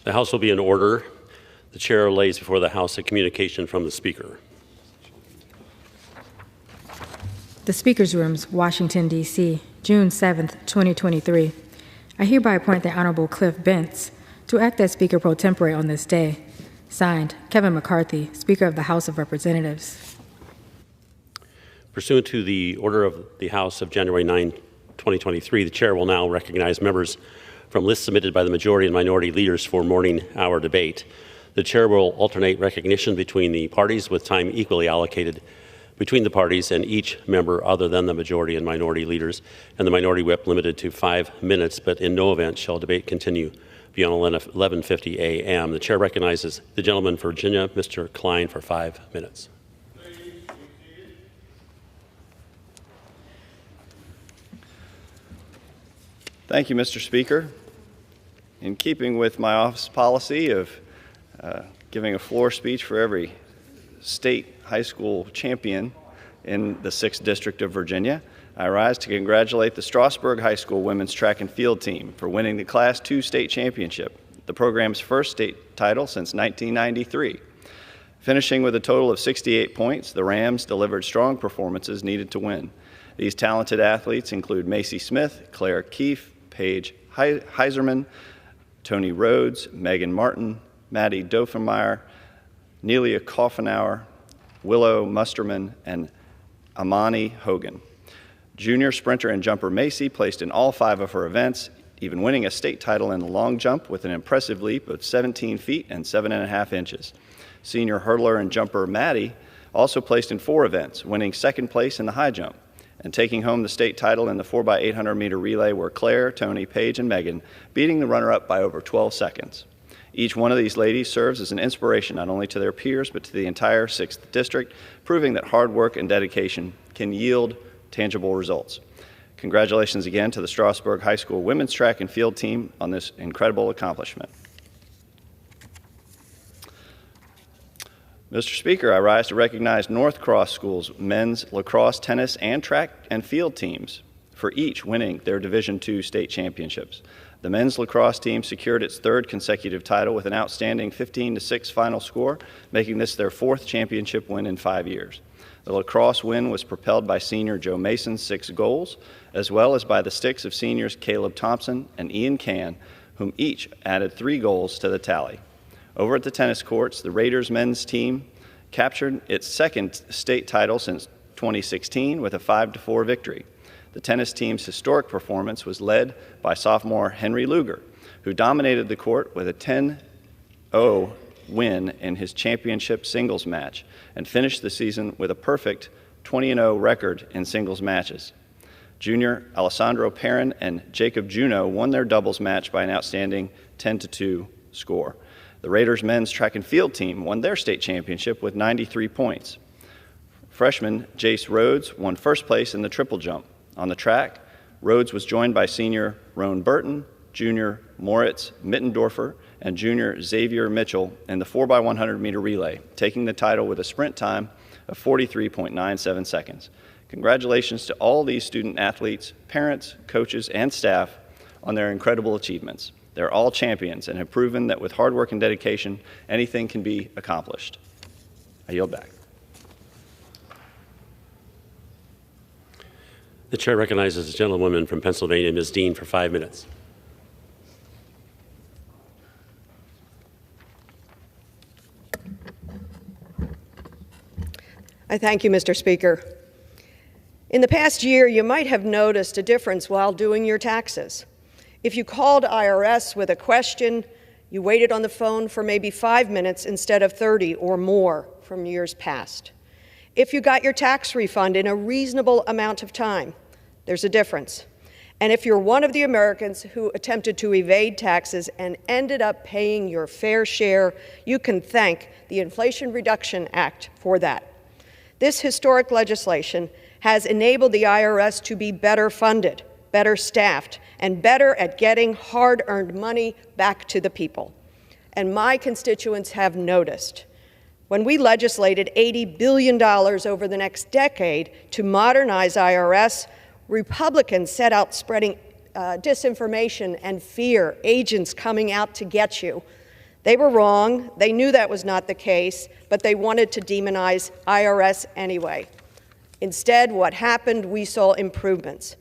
The House will be in order. The chair lays before the House a communication from the Speaker. The Speaker's Rooms, Washington, D.C., June 7, 2023. I hereby appoint the Honorable Cliff Bentz to act as Speaker pro tempore on this day. Signed, Kevin McCarthy, Speaker of the House of Representatives. Pursuant to the order of the House of January 9, 2023, the chair will now recognize members from lists submitted by the majority and minority leaders for morning hour debate. The chair will alternate recognition between the parties with time equally allocated between the parties and each member other than the majority and minority leaders, and the minority whip limited to 5 minutes, but in no event shall debate continue beyond 11:50 a.m. The chair recognizes the gentleman for Virginia, Mr. Klein, for 5 minutes. Thank you, Mr. Speaker. In keeping with my office policy of giving a floor speech for every state high school champion in the 6th District of Virginia, I rise to congratulate the Strasburg High School women's track and field team for winning the Class II state championship, the program's first state title since 1993. Finishing with a total of 68 points, the Rams delivered strong performances needed to win. These talented athletes include Macy Smith, Claire Keefe, Paige Heiserman, Tony Rhodes, Megan Martin, Maddie Doffenmeyer, Nelia Koffenauer, Willow Musterman, and Amani Hogan. Junior sprinter and jumper Macy placed in all 5 of her events, even winning a state title in the long jump with an impressive leap of 17 feet and 7.5 inches. Senior hurdler and jumper Maddie also placed in 4 events, winning 2nd place in the high jump. And taking home the state title in the 4x800 meter relay were Claire, Tony, Paige, and Megan, beating the runner-up by over 12 seconds. Each one of these ladies serves as an inspiration not only to their peers but to the entire 6th District, proving that hard work and dedication can yield tangible results. Congratulations again to the Strasburg High School women's track and field team on this incredible accomplishment. Mr. Speaker, I rise to recognize North Cross School's men's lacrosse, tennis, and track and field teams for each winning their Division II state championships. The men's lacrosse team secured its 3rd consecutive title with an outstanding 15-6 final score, making this their 4th championship win in 5 years. The lacrosse win was propelled by senior Joe Mason's 6 goals, as well as by the sticks of seniors Caleb Thompson and Ian Can, whom each added 3 goals to the tally. Over at the tennis courts, the Raiders men's team captured its 2nd state title since 2016 with a 5-4 victory. The tennis team's historic performance was led by sophomore Henry Luger, who dominated the court with a 10-0 win in his championship singles match and finished the season with a perfect 20-0 record in singles matches. Junior Alessandro Perrin and Jacob Juneau won their doubles match by an outstanding 10-2 score. The Raiders men's track and field team won their state championship with 93 points. Freshman Jace Rhodes won 1st place in the triple jump. On the track, Rhodes was joined by senior Roan Burton, junior Moritz Mittendorfer, and junior Xavier Mitchell in the 4x100 meter relay, taking the title with a sprint time of 43.97 seconds. Congratulations to all these student athletes, parents, coaches, and staff on their incredible achievements. They're all champions and have proven that with hard work and dedication, anything can be accomplished. I yield back. The chair recognizes the gentlewoman from Pennsylvania, Ms. Dean, for 5 minutes. I thank you, Mr. Speaker. In the past year, you might have noticed a difference while doing your taxes. If you called IRS with a question, you waited on the phone for maybe 5 minutes instead of 30 or more from years past. If you got your tax refund in a reasonable amount of time, there's a difference. And if you're one of the Americans who attempted to evade taxes and ended up paying your fair share, you can thank the Inflation Reduction Act for that. This historic legislation has enabled the IRS to be better funded, better staffed, and better at getting hard-earned money back to the people. And my constituents have noticed. When we legislated $80 billion over the next decade to modernize IRS, Republicans set out spreading disinformation and fear, agents coming out to get you. They were wrong. They knew that was not the case, but they wanted to demonize IRS anyway. Instead, what happened, we saw improvements.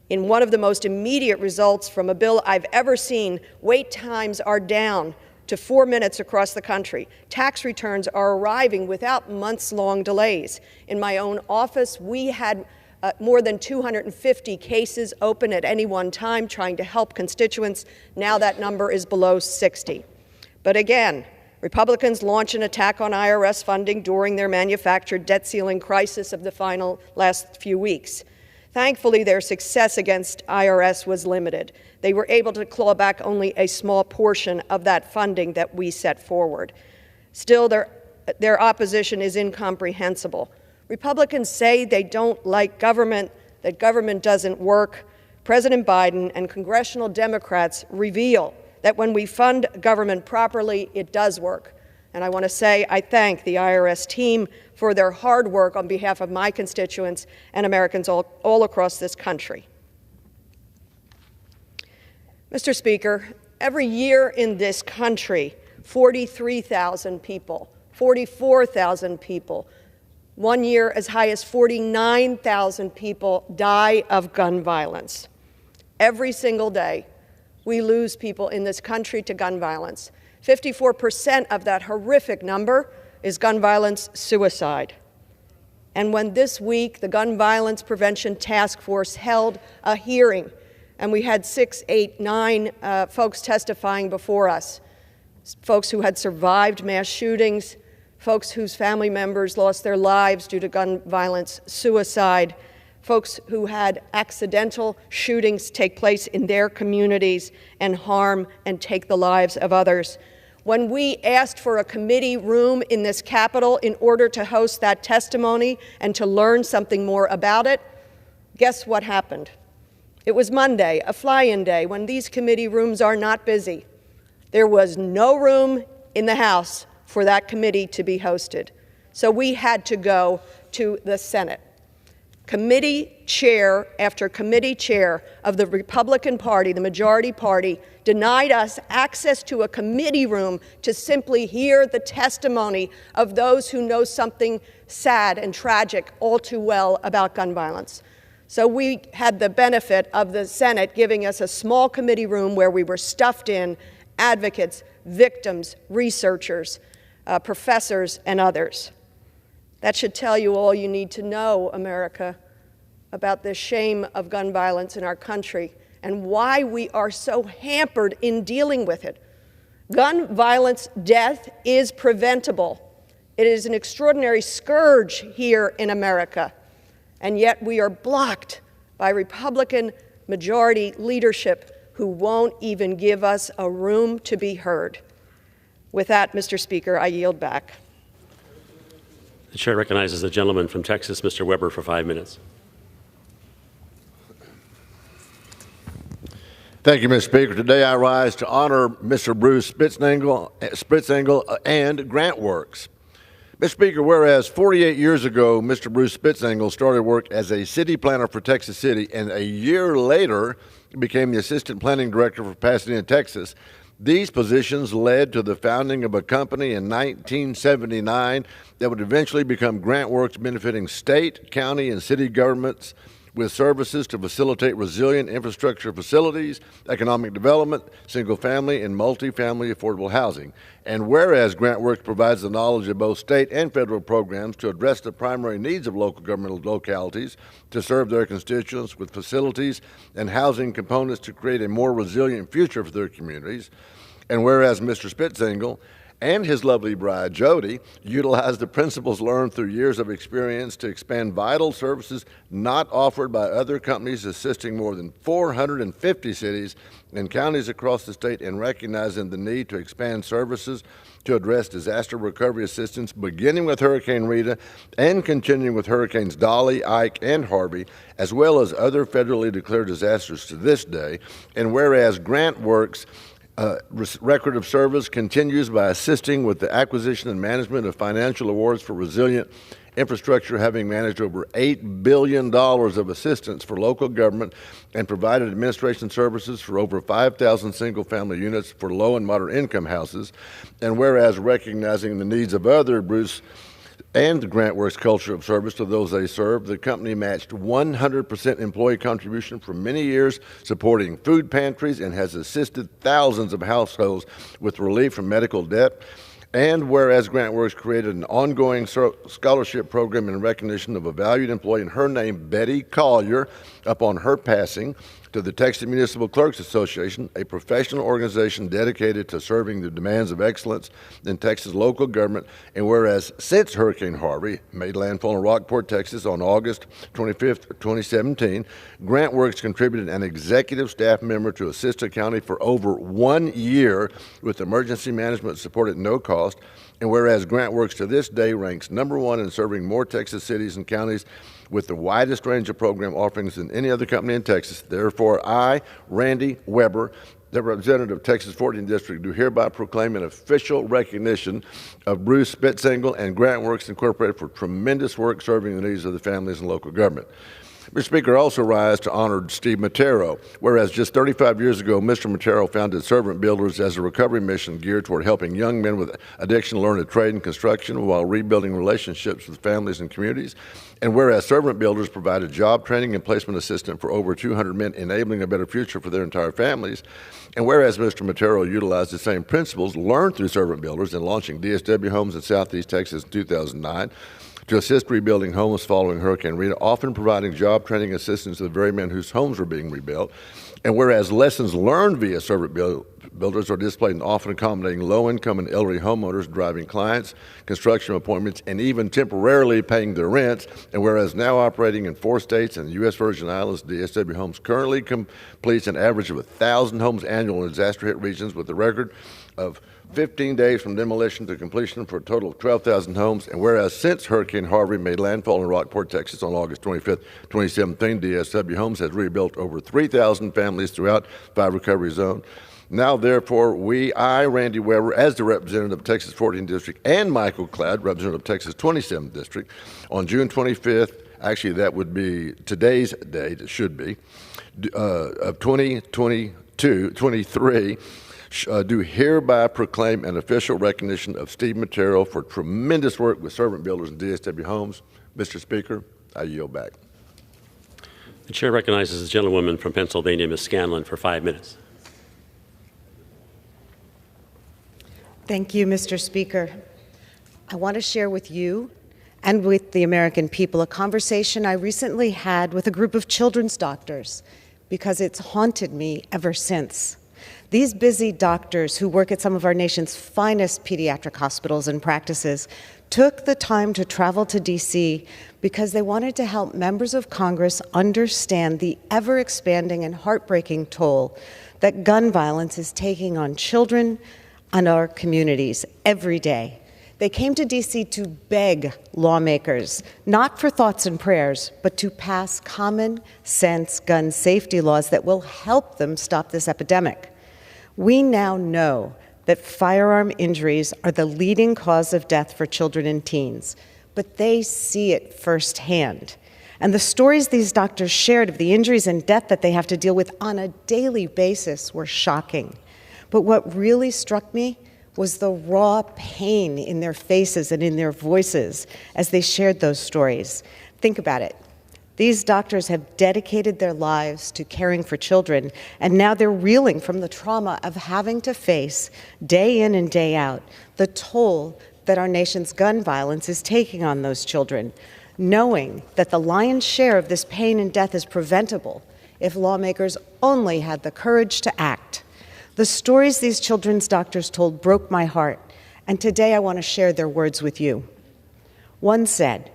In one of the most immediate results from a bill I've ever seen, wait times are down to 4 minutes across the country. Tax returns are arriving without months-long delays. In my own office, we had more than 250 cases open at any one time trying to help constituents. Now that number is below 60. But again, Republicans launch an attack on IRS funding during their manufactured debt ceiling crisis of the last few weeks. Thankfully, their success against IRS was limited. They were able to claw back only a small portion of that funding that we set forward. Still, their opposition is incomprehensible. Republicans say they don't like government, that government doesn't work. President Biden and congressional Democrats reveal that when we fund government properly, it does work. And I want to say I thank the IRS team for their hard work on behalf of my constituents and Americans all across this country. Mr. Speaker, every year in this country, 43,000 people, 44,000 people, one year as high as 49,000 people die of gun violence. Every single day, we lose people in this country to gun violence. 54% of that horrific number is gun violence suicide. And when this week the Gun Violence Prevention Task Force held a hearing, and we had 6, 8, 9 folks testifying before us, folks who had survived mass shootings, folks whose family members lost their lives due to gun violence, suicide, folks who had accidental shootings take place in their communities and harm and take the lives of others. When we asked for a committee room in this Capitol in order to host that testimony and to learn something more about it, guess what happened? It was Monday, a fly-in day, when these committee rooms are not busy. There was no room in the House for that committee to be hosted. So we had to go to the Senate. Committee chair after committee chair of the Republican Party, the majority party, denied us access to a committee room to simply hear the testimony of those who know something sad and tragic all too well about gun violence. So we had the benefit of the Senate giving us a small committee room where we were stuffed in advocates, victims, researchers, professors, and others. That should tell you all you need to know, America, about the shame of gun violence in our country and why we are so hampered in dealing with it. Gun violence death is preventable. It is an extraordinary scourge here in America, and yet we are blocked by Republican majority leadership who won't even give us a room to be heard. With that, Mr. Speaker, I yield back. The chair recognizes the gentleman from Texas, Mr. Weber, for 5 minutes. Thank you, Mr. Speaker. Today I rise to honor Mr. Bruce Spitzenagel and Grant Works. Mr. Speaker, whereas 48 years ago, Mr. Bruce Spitzenagel started work as a city planner for Texas City, and a year later became the assistant planning director for Pasadena, Texas. These positions led to the founding of a company in 1979 that would eventually become Grant Works, benefiting state, county, and city governments with services to facilitate resilient infrastructure facilities, economic development, single-family and multifamily affordable housing. And whereas Grant Works provides the knowledge of both state and federal programs to address the primary needs of local governmental localities, to serve their constituents with facilities and housing components to create a more resilient future for their communities. And whereas Mr. Spitzenagel and his lovely bride, Jody, utilized the principles learned through years of experience to expand vital services not offered by other companies, assisting more than 450 cities and counties across the state, and recognizing the need to expand services to address disaster recovery assistance, beginning with Hurricane Rita and continuing with Hurricanes Dolly, Ike, and Harvey, as well as other federally declared disasters to this day. And whereas Grant Works record of service continues by assisting with the acquisition and management of financial awards for resilient infrastructure, having managed over $8 billion of assistance for local government and provided administration services for over 5,000 single-family units for low and moderate income houses. And whereas recognizing the needs of other Bruce and the GrantWorks culture of service to those they serve, the company matched 100% employee contribution for many years, supporting food pantries, and has assisted thousands of households with relief from medical debt. And whereas GrantWorks created an ongoing scholarship program in recognition of a valued employee in her name, Betty Collier, upon her passing, to the Texas Municipal Clerks Association, a professional organization dedicated to serving the demands of excellence in Texas local government. And whereas since Hurricane Harvey made landfall in Rockport, Texas on August 25th, 2017, GrantWorks contributed an executive staff member to assist the county for over 1 year with emergency management support at no cost. And whereas GrantWorks to this day ranks #1 in serving more Texas cities and counties with the widest range of program offerings than any other company in Texas, therefore I, Randy Weber, the representative of Texas 14th District, do hereby proclaim an official recognition of Bruce Spitzengle and GrantWorks Incorporated for tremendous work serving the needs of the families and local government. Mr. Speaker, I also rise to honor Steve Matero, whereas just 35 years ago, Mr. Matero founded Servant Builders as a recovery mission geared toward helping young men with addiction learn a trade in construction while rebuilding relationships with families and communities. And whereas Servant Builders provided job training and placement assistance for over 200 men, enabling a better future for their entire families. And whereas Mr. Matero utilized the same principles learned through Servant Builders in launching DSW Homes in Southeast Texas in 2009, to assist rebuilding homes following Hurricane Rita, often providing job training assistance to the very men whose homes were being rebuilt. And whereas lessons learned via Servant Builders are displayed in often accommodating low-income and elderly homeowners, driving clients, construction appointments, and even temporarily paying their rents. And whereas now operating in 4 states and the U.S. Virgin Islands, DSW Homes currently completes an average of 1,000 homes annually in disaster-hit regions with a record of 15 days from demolition to completion for a total of 12,000 homes. And whereas since Hurricane Harvey made landfall in Rockport, Texas on August 25th, 2017, DSW Homes has rebuilt over 3,000 families throughout 5 recovery zones. Now, therefore, I, Randy Weber, as the representative of Texas 14th District, and Michael Cloud, representative of Texas 27th District, on June 25th, actually that would be today's date, it should be, of 2023, do hereby proclaim an official recognition of Steve Matero for tremendous work with Servant Builders and DSW Homes. Mr. Speaker, I yield back. The chair recognizes the gentlewoman from Pennsylvania, Ms. Scanlon, for 5 minutes. Thank you, Mr. Speaker. I want to share with you and with the American people a conversation I recently had with a group of children's doctors because it's haunted me ever since. These busy doctors who work at some of our nation's finest pediatric hospitals and practices took the time to travel to D.C. because they wanted to help members of Congress understand the ever-expanding and heartbreaking toll that gun violence is taking on children and our communities every day. They came to D.C. to beg lawmakers, not for thoughts and prayers, but to pass common sense gun safety laws that will help them stop this epidemic. We now know that firearm injuries are the leading cause of death for children and teens, but they see it firsthand. And the stories these doctors shared of the injuries and death that they have to deal with on a daily basis were shocking. But what really struck me was the raw pain in their faces and in their voices as they shared those stories. Think about it. These doctors have dedicated their lives to caring for children, and now they're reeling from the trauma of having to face, day in and day out, the toll that our nation's gun violence is taking on those children, knowing that the lion's share of this pain and death is preventable if lawmakers only had the courage to act. The stories these children's doctors told broke my heart, and today I want to share their words with you. One said,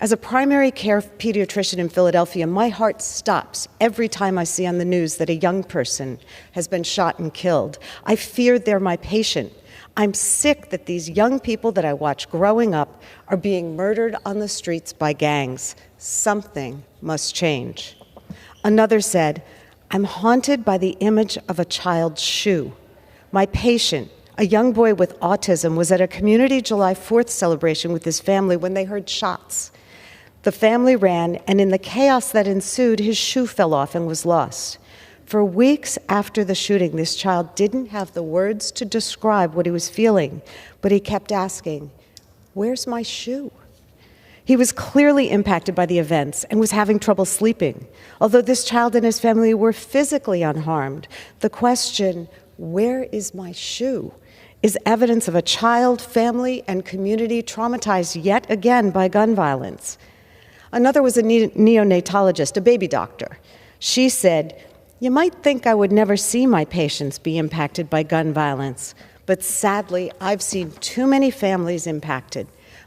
"As a primary care pediatrician in Philadelphia, my heart stops every time I see on the news that a young person has been shot and killed. I fear they're my patient. I'm sick that these young people that I watch growing up are being murdered on the streets by gangs. Something must change." Another said, "I'm haunted by the image of a child's shoe. My patient, A young boy with autism was at a community July 4th celebration with his family when they heard shots. The family ran, and in the chaos that ensued, his shoe fell off and was lost. For weeks after the shooting, this child didn't have the words to describe what he was feeling, but he kept asking, "Where's my shoe?" He was clearly impacted by the events and was having trouble sleeping. Although this child and his family were physically unharmed, the question, "Where is my shoe?" is evidence of a child, family, and community traumatized yet again by gun violence. Another was a neonatologist, a baby doctor. She said, "You might think I would never see my patients be impacted by gun violence, but sadly, I've seen too many families impacted.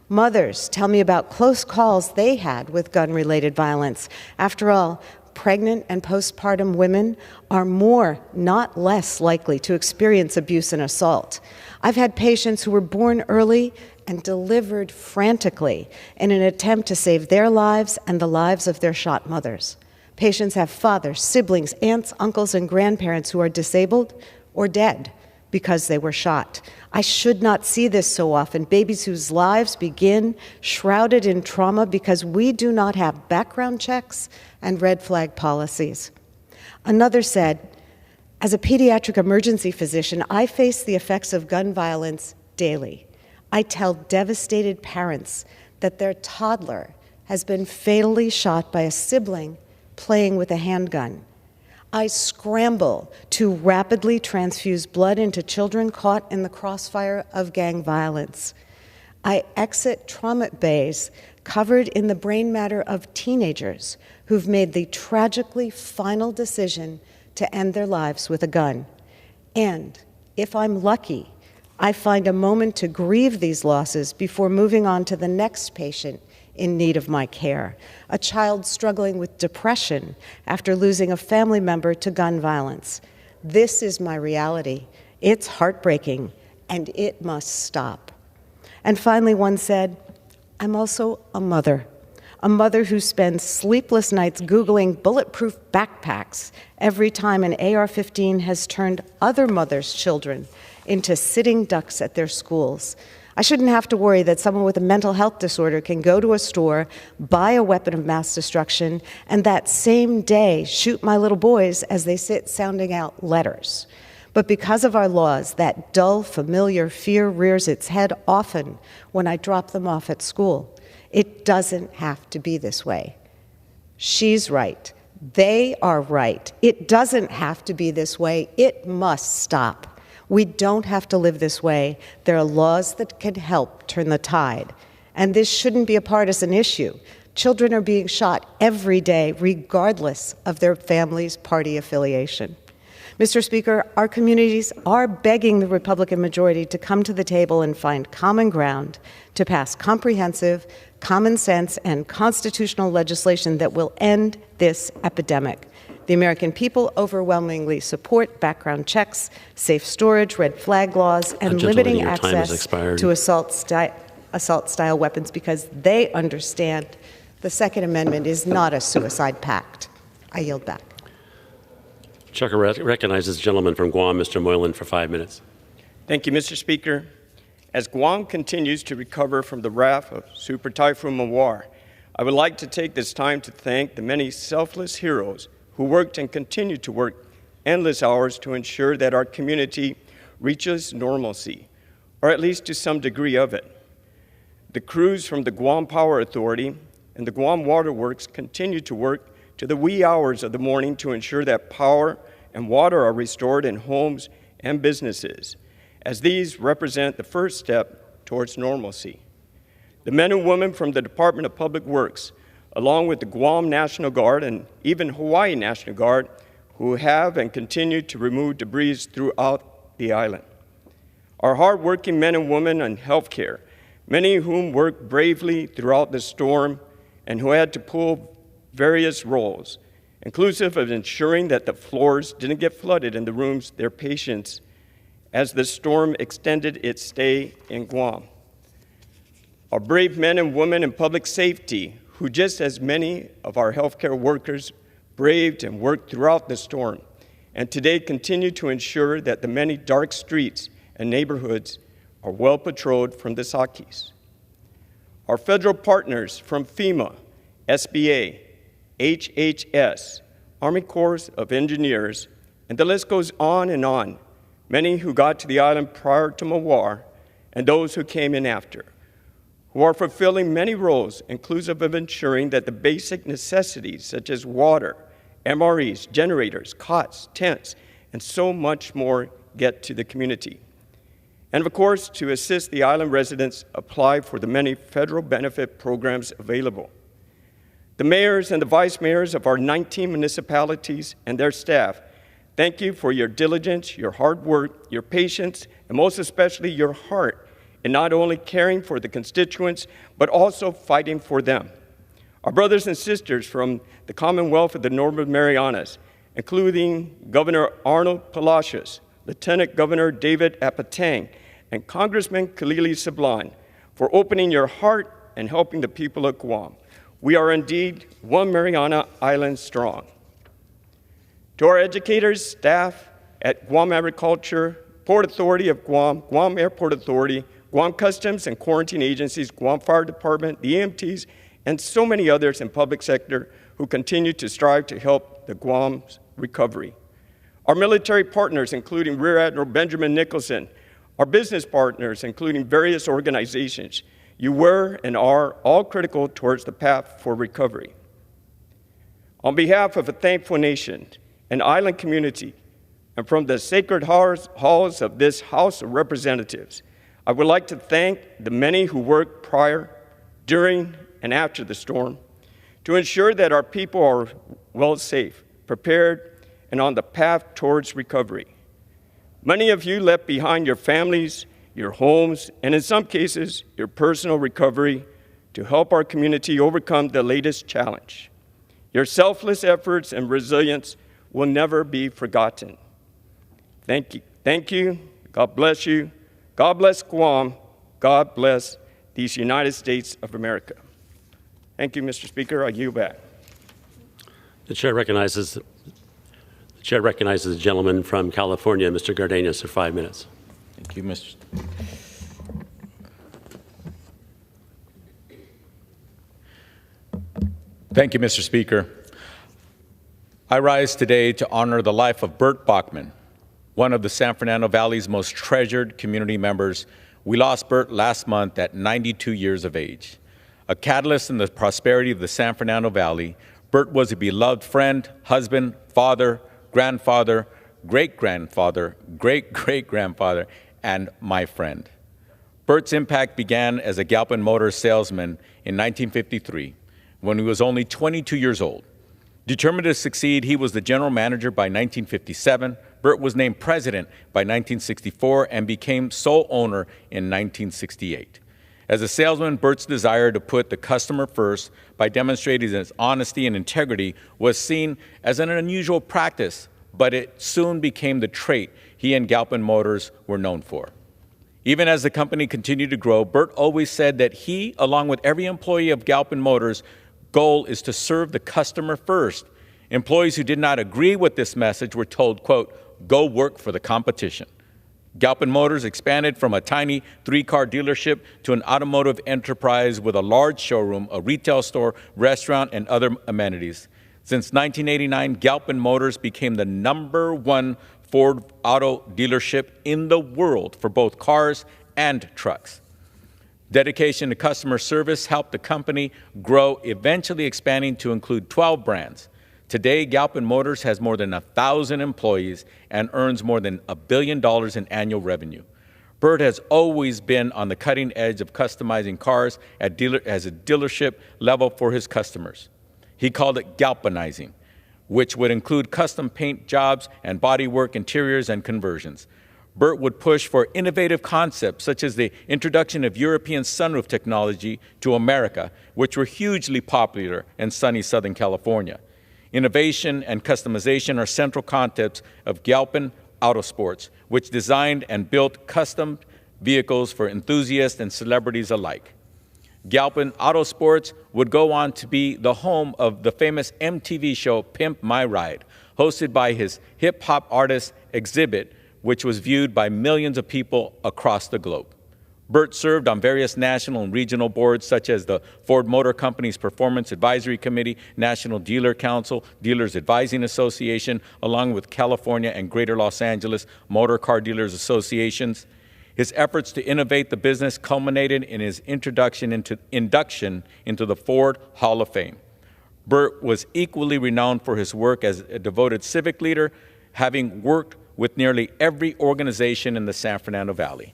Mothers tell me about close calls they had with gun-related violence. After all, pregnant and postpartum women are more, not less, likely to experience abuse and assault. I've had patients who were born early and delivered frantically in an attempt to save their lives and the lives of their shot mothers. Patients have fathers, siblings, aunts, uncles, and grandparents who are disabled or dead because they were shot. I should not see this so often, babies whose lives begin shrouded in trauma because we do not have background checks and red flag policies." Another said, "As a pediatric emergency physician, I face the effects of gun violence daily. I tell devastated parents that their toddler has been fatally shot by a sibling playing with a handgun. I scramble to rapidly transfuse blood into children caught in the crossfire of gang violence. I exit trauma bays covered in the brain matter of teenagers who've made the tragically final decision to end their lives with a gun. And if I'm lucky, I find a moment to grieve these losses before moving on to the next patient in need of my care, a child struggling with depression after losing a family member to gun violence. This is my reality. It's heartbreaking, and it must stop." And finally, one said, "I'm also a mother who spends sleepless nights Googling bulletproof backpacks every time an AR-15 has turned other mothers' children into sitting ducks at their schools. I shouldn't have to worry that someone with a mental health disorder can go to a store, buy a weapon of mass destruction, and that same day shoot my little boys as they sit sounding out letters. But because of our laws, that dull, familiar fear rears its head often when I drop them off at school. It doesn't have to be this way." She's right. They are right. It doesn't have to be this way. It must stop. We don't have to live this way. There are laws that can help turn the tide. And this shouldn't be a partisan issue. Children are being shot every day, regardless of their family's party affiliation. Mr. Speaker, our communities are begging the Republican majority to come to the table and find common ground to pass comprehensive, common sense, and constitutional legislation that will end this epidemic. The American people overwhelmingly support background checks, safe storage, red flag laws, and limiting access to assault-style weapons because they understand the Second Amendment is not a suicide pact. I yield back. Chuck recognizes the gentleman from Guam, Mr. Moylan, for 5 minutes. Thank you, Mr. Speaker. As Guam continues to recover from the wrath of Super Typhoon Mawar, I would like to take this time to thank the many selfless heroes who worked and continue to work endless hours to ensure that our community reaches normalcy, or at least to some degree of it. The crews from the Guam Power Authority and the Guam Water Works continue to work to the wee hours of the morning to ensure that power and water are restored in homes and businesses, as these represent the first step towards normalcy. The men and women from the Department of Public Works, along with the Guam National Guard and even Hawaii National Guard, who have and continue to remove debris throughout the island. Our hardworking men and women in healthcare, many of whom worked bravely throughout the storm and who had to pull various roles, inclusive of ensuring that the floors didn't get flooded in the rooms their patients as the storm extended its stay in Guam. Our brave men and women in public safety, who just as many of our healthcare workers braved and worked throughout the storm, and today continue to ensure that the many dark streets and neighborhoods are well patrolled from the Sakis. Our federal partners from FEMA, SBA, HHS, Army Corps of Engineers, and the list goes on, many who got to the island prior to Mawar and those who came in after, who are fulfilling many roles inclusive of ensuring that the basic necessities such as water, MREs, generators, cots, tents, and so much more get to the community. And of course, to assist the island residents apply for the many federal benefit programs available. The mayors and the vice mayors of our 19 municipalities and their staff, thank you for your diligence, your hard work, your patience, and most especially your heart in not only caring for the constituents, but also fighting for them. Our brothers and sisters from the Commonwealth of the Northern Marianas, including Governor Arnold Palacios, Lieutenant Governor David Apatang, and Congressman Khalili Sablan, for opening your heart and helping the people of Guam. We are indeed one Mariana Island strong. To our educators, staff at Guam Agriculture, Port Authority of Guam, Guam Airport Authority, Guam Customs and Quarantine Agencies, Guam Fire Department, the EMTs, and so many others in public sector who continue to strive to help the Guam's recovery. Our military partners, including Rear Admiral Benjamin Nicholson, our business partners, including various organizations, you were and are all critical towards the path for recovery. On behalf of a thankful nation and island community, and from the sacred halls of this House of Representatives, I would like to thank the many who worked prior, during, and after the storm to ensure that our people are well safe, prepared, and on the path towards recovery. Many of you left behind your families, your homes, and in some cases, your personal recovery to help our community overcome the latest challenge. Your selfless efforts and resilience will never be forgotten. Thank you. Thank you. God bless you. God bless Guam. God bless these United States of America. Thank you, Mr. Speaker. I yield back. The chair recognizes the gentleman from California, Mr. Cardenas, for 5 minutes. Thank you, Mr. Thank you, Mr. Speaker. I rise today to honor the life of Bert Bachman, one of the San Fernando Valley's most treasured community members. We lost Bert last month at 92 years of age. A catalyst in the prosperity of the San Fernando Valley, Bert was a beloved friend, husband, father, grandfather, great-grandfather, great-great-grandfather, and my friend. Bert's impact began as a Galpin Motors salesman in 1953, when he was only 22 years old. Determined to succeed, he was the general manager by 1957. Bert was named president by 1964 and became sole owner in 1968. As a salesman, Bert's desire to put the customer first by demonstrating his honesty and integrity was seen as an unusual practice, but it soon became the trait he and Galpin Motors were known for. Even as the company continued to grow, Bert always said that he, along with every employee of Galpin Motors, goal is to serve the customer first. Employees who did not agree with this message were told, quote, go work for the competition. Galpin Motors expanded from a tiny 3-car dealership to an automotive enterprise with a large showroom, a retail store, restaurant, and other amenities. Since 1989, Galpin Motors became the #1 Ford auto dealership in the world for both cars and trucks. Dedication to customer service helped the company grow, eventually expanding to include 12 brands. Today, Galpin Motors has more than 1,000 employees and earns more than $1 billion in annual revenue. Bert has always been on the cutting edge of customizing cars as a dealership level for his customers. He called it galpanizing, which would include custom paint jobs and bodywork, interiors, and conversions. Bert would push for innovative concepts such as the introduction of European sunroof technology to America, which were hugely popular in sunny Southern California. Innovation and customization are central concepts of Galpin Autosports, which designed and built custom vehicles for enthusiasts and celebrities alike. Galpin Autosports would go on to be the home of the famous MTV show Pimp My Ride, hosted by his hip-hop artist Exhibit, which was viewed by millions of people across the globe. Bert served on various national and regional boards such as the Ford Motor Company's Performance Advisory Committee, National Dealer Council, Dealers Advising Association, along with California and Greater Los Angeles Motor Car Dealers Associations. His efforts to innovate the business culminated in his induction into the Ford Hall of Fame. Bert was equally renowned for his work as a devoted civic leader, having worked with nearly every organization in the San Fernando Valley.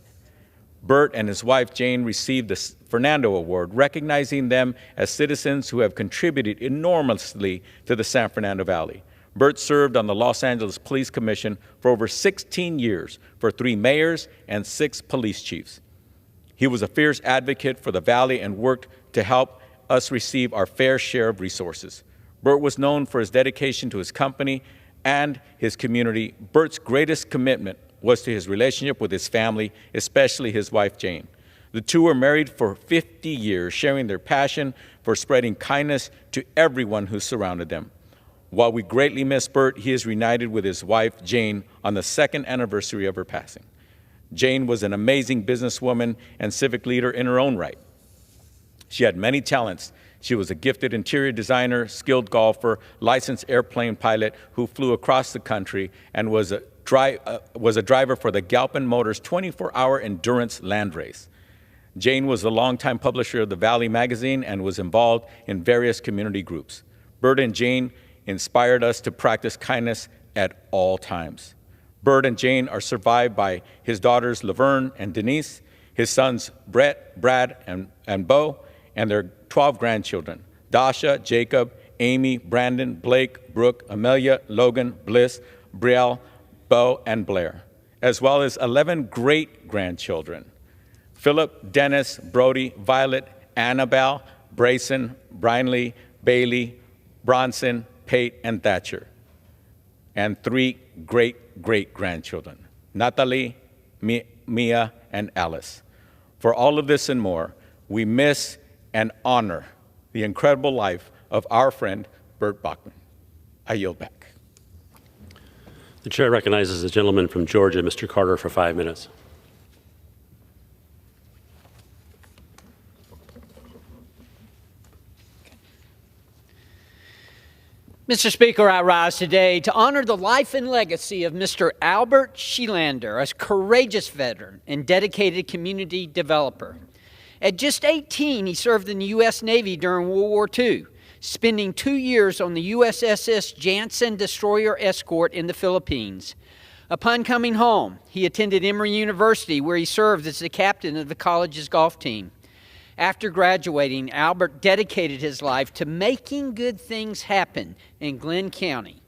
Bert and his wife Jane received the Fernando Award, recognizing them as citizens who have contributed enormously to the San Fernando Valley. Bert served on the Los Angeles Police Commission for over 16 years for 3 mayors and 6 police chiefs. He was a fierce advocate for the Valley and worked to help us receive our fair share of resources. Bert was known for his dedication to his company and his community. Bert's greatest commitment was to his relationship with his family, especially his wife, Jane. The two were married for 50 years, sharing their passion for spreading kindness to everyone who surrounded them. While we greatly miss Bert, he is reunited with his wife, Jane, on the 2nd anniversary of her passing. Jane was an amazing businesswoman and civic leader in her own right. She had many talents. She was a gifted interior designer, skilled golfer, licensed airplane pilot who flew across the country, and was a driver for the Galpin Motors 24-hour endurance land race. Jane was a longtime publisher of the Valley magazine and was involved in various community groups. Bert and Jane inspired us to practice kindness at all times. Bert and Jane are survived by his daughters Laverne and Denise, his sons Brett, Brad, and Bo, and their 12 grandchildren, Dasha, Jacob, Amy, Brandon, Blake, Brooke, Amelia, Logan, Bliss, Brielle, Bo, and Blair, as well as 11 great-grandchildren, Philip, Dennis, Brody, Violet, Annabelle, Brayson, Brinley, Bailey, Bronson, Pate, and Thatcher, and 3 great-great-grandchildren, Natalie, Mia, and Alice. For all of this and more, we miss and honor the incredible life of our friend, Bert Bachman. I yield back. The chair recognizes the gentleman from Georgia, Mr. Carter, for 5 minutes. Mr. Speaker, I rise today to honor the life and legacy of Mr. Albert Shelander, a courageous veteran and dedicated community developer. At just 18, he served in the U.S. Navy during World War II, spending 2 years on the USS Janssen destroyer escort in the Philippines. Upon coming home, he attended Emory University, where he served as the captain of the college's golf team. After graduating, Albert dedicated his life to making good things happen in Glenn County.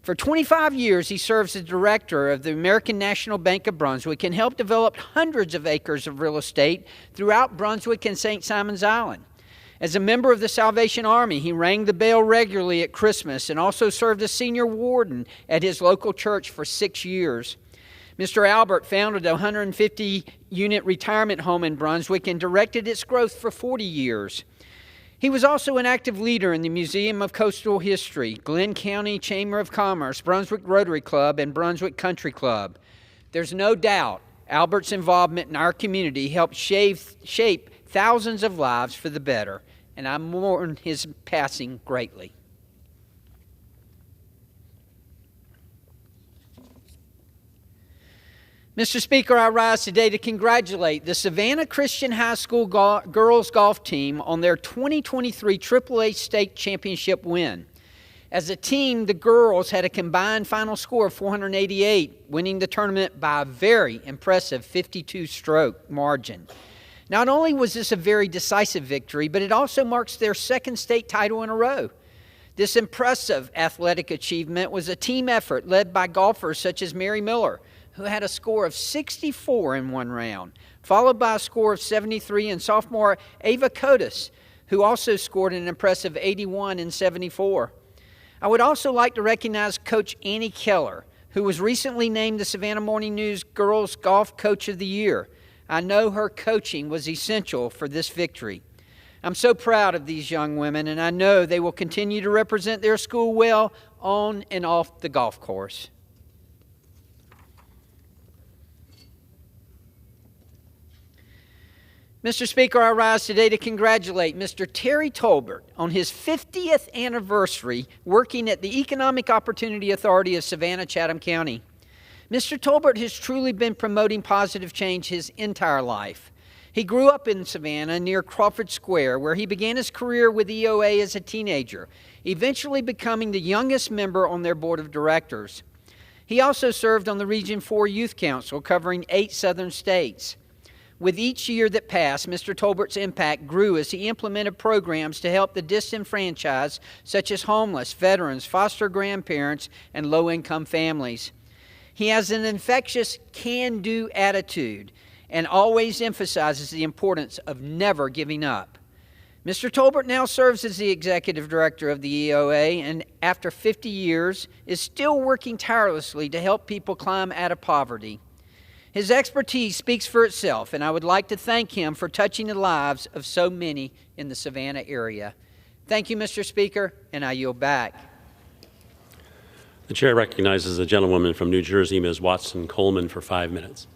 For 25 years, he served as director of the American National Bank of Brunswick and helped develop hundreds of acres of real estate throughout Brunswick and St. Simons Island. As a member of the Salvation Army, he rang the bell regularly at Christmas and also served as senior warden at his local church for 6 years. Mr. Albert founded a 150-unit retirement home in Brunswick and directed its growth for 40 years. He was also an active leader in the Museum of Coastal History, Glenn County Chamber of Commerce, Brunswick Rotary Club, and Brunswick Country Club. There's no doubt Albert's involvement in our community helped shape thousands of lives for the better, and I mourn his passing greatly. Mr. Speaker, I rise today to congratulate the Savannah Christian High School girls golf team on their 2023 AAA State Championship win. As a team, the girls had a combined final score of 488, winning the tournament by a very impressive 52-stroke margin. Not only was this a very decisive victory, but it also marks their second state title in a row. This impressive athletic achievement was a team effort led by golfers such as Mary Miller, who had a score of 64 in one round, followed by a score of 73 in sophomore Ava Kotis, who also scored an impressive 81 in 74. I would also like to recognize Coach Annie Keller, who was recently named the Savannah Morning News Girls Golf Coach of the Year. I know her coaching was essential for this victory. I'm so proud of these young women, and I know they will continue to represent their school well on and off the golf course. Mr. Speaker, I rise today to congratulate Mr. Terry Tolbert on his 50th anniversary working at the Economic Opportunity Authority of Savannah-Chatham County. Mr. Tolbert has truly been promoting positive change his entire life. He grew up in Savannah near Crawford Square, where he began his career with EOA as a teenager, eventually becoming the youngest member on their board of directors. He also served on the Region 4 Youth Council, covering 8 southern states. With each year that passed, Mr. Tolbert's impact grew as he implemented programs to help the disenfranchised, such as homeless, veterans, foster grandparents, and low-income families. He has an infectious can-do attitude and always emphasizes the importance of never giving up. Mr. Tolbert now serves as the executive director of the EOA and, after 50 years, is still working tirelessly to help people climb out of poverty. His expertise speaks for itself, and I would like to thank him for touching the lives of so many in the Savannah area. Thank you, Mr. Speaker, and I yield back. The chair recognizes the gentlewoman from New Jersey, Ms. Watson Coleman, for 5 minutes.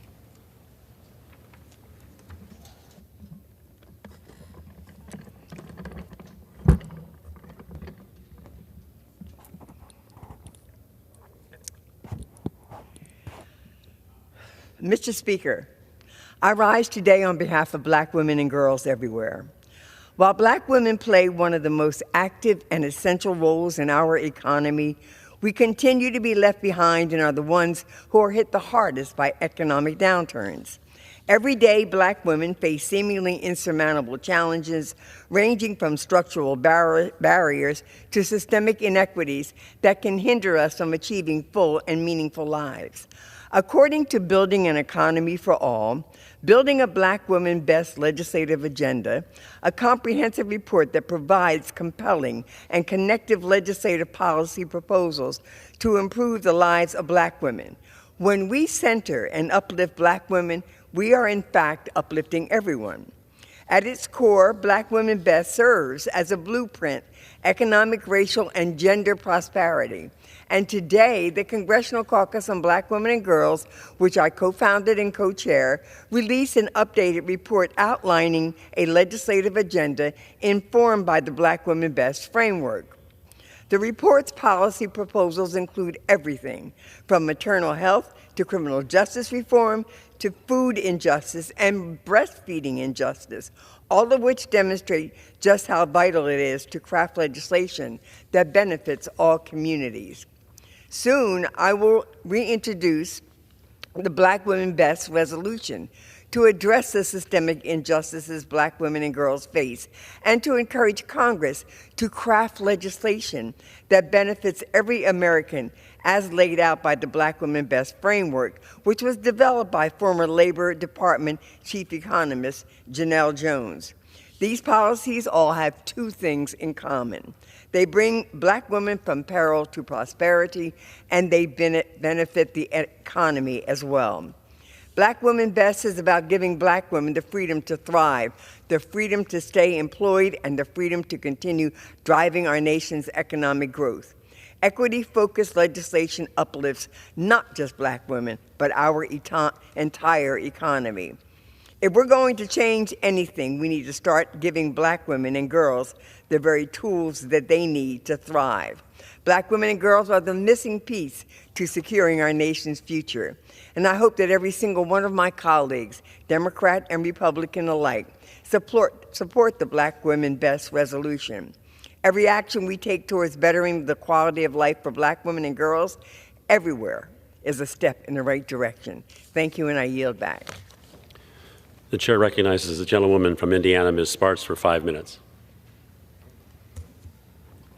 Mr. Speaker, I rise today on behalf of black women and girls everywhere. While black women play one of the most active and essential roles in our economy, we continue to be left behind and are the ones who are hit the hardest by economic downturns. Every day, black women face seemingly insurmountable challenges, ranging from structural barriers to systemic inequities that can hinder us from achieving full and meaningful lives. According to Building an Economy for All, Building a Black Woman Best Legislative Agenda, a comprehensive report that provides compelling and connective legislative policy proposals to improve the lives of black women. When we center and uplift black women, we are in fact uplifting everyone. At its core, Black Women Best serves as a blueprint, economic, racial, and gender prosperity. And today, the Congressional Caucus on Black Women and Girls, which I co-founded and co-chair, released an updated report outlining a legislative agenda informed by the Black Women Best framework. The report's policy proposals include everything from maternal health to criminal justice reform to food injustice and breastfeeding injustice, all of which demonstrate just how vital it is to craft legislation that benefits all communities. Soon, I will reintroduce the Black Women Best resolution to address the systemic injustices black women and girls face and to encourage Congress to craft legislation that benefits every American as laid out by the Black Women Best framework, which was developed by former Labor Department Chief Economist Janelle Jones. These policies all have two things in common. They bring black women from peril to prosperity, and they benefit the economy as well. Black Women Best is about giving black women the freedom to thrive, the freedom to stay employed, and the freedom to continue driving our nation's economic growth. Equity-focused legislation uplifts not just black women, but our entire economy. If we're going to change anything, we need to start giving black women and girls the very tools that they need to thrive. Black women and girls are the missing piece to securing our nation's future. And I hope that every single one of my colleagues, Democrat and Republican alike, support the Black Women Best resolution. Every action we take towards bettering the quality of life for black women and girls everywhere is a step in the right direction. Thank you, and I yield back. The chair recognizes the gentlewoman from Indiana, Ms. Sparks, for 5 minutes.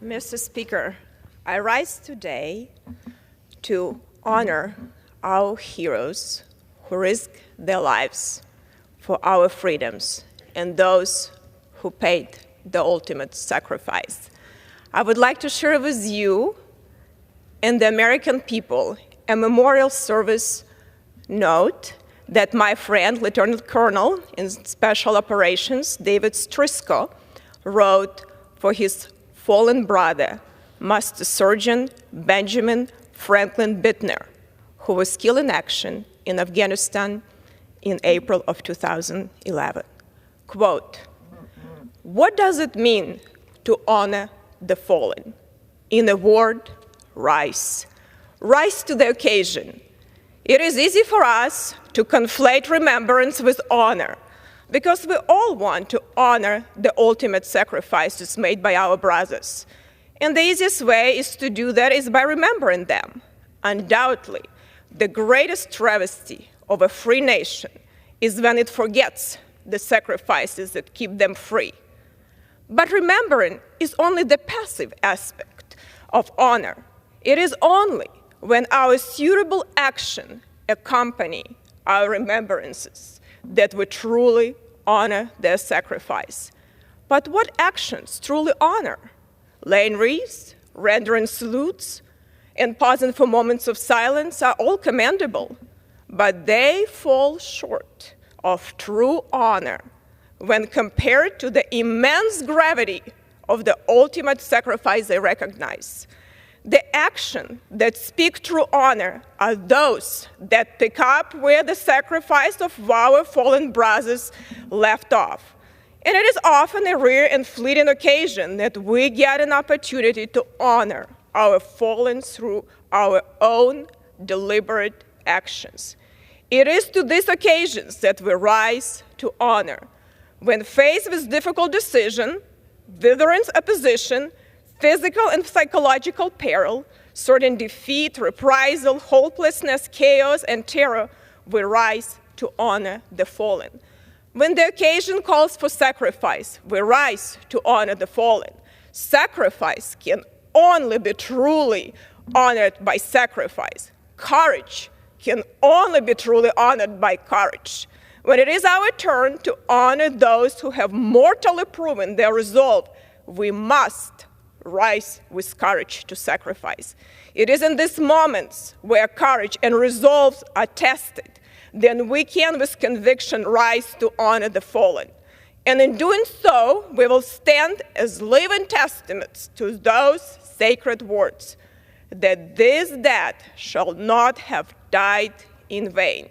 Mr. Speaker, I rise today to honor our heroes who risk their lives for our freedoms and those who paid the ultimate sacrifice. I would like to share with you and the American people a memorial service note that my friend, Lieutenant Colonel in Special Operations, David Strisco, wrote for his fallen brother, Master Sergeant Benjamin Franklin Bittner, who was killed in action in Afghanistan in April of 2011. Quote, "What does it mean to honor the fallen? In a word, rise. Rise to the occasion. It is easy for us to conflate remembrance with honor because we all want to honor the ultimate sacrifices made by our brothers. And the easiest way is to do that is by remembering them. Undoubtedly, the greatest travesty of a free nation is when it forgets the sacrifices that keep them free. But remembering is only the passive aspect of honor. It is only when our suitable action accompany our remembrances that we truly honor their sacrifice. But what actions truly honor? Laying wreaths, rendering salutes, and pausing for moments of silence are all commendable, but they fall short of true honor when compared to the immense gravity of the ultimate sacrifice they recognize. The actions that speak true honor are those that pick up where the sacrifice of our fallen brothers left off. And it is often a rare and fleeting occasion that we get an opportunity to honor our fallen through our own deliberate actions. It is to these occasions that we rise to honor. When faced with difficult decision, withering opposition, physical and psychological peril, certain defeat, reprisal, hopelessness, chaos, and terror, we rise to honor the fallen. When the occasion calls for sacrifice, we rise to honor the fallen. Sacrifice can only be truly honored by sacrifice. Courage can only be truly honored by courage. When it is our turn to honor those who have mortally proven their resolve, we must rise with courage to sacrifice. It is in these moments where courage and resolve are tested, then we can with conviction rise to honor the fallen. And in doing so, we will stand as living testaments to those sacred words, that this dead shall not have died in vain.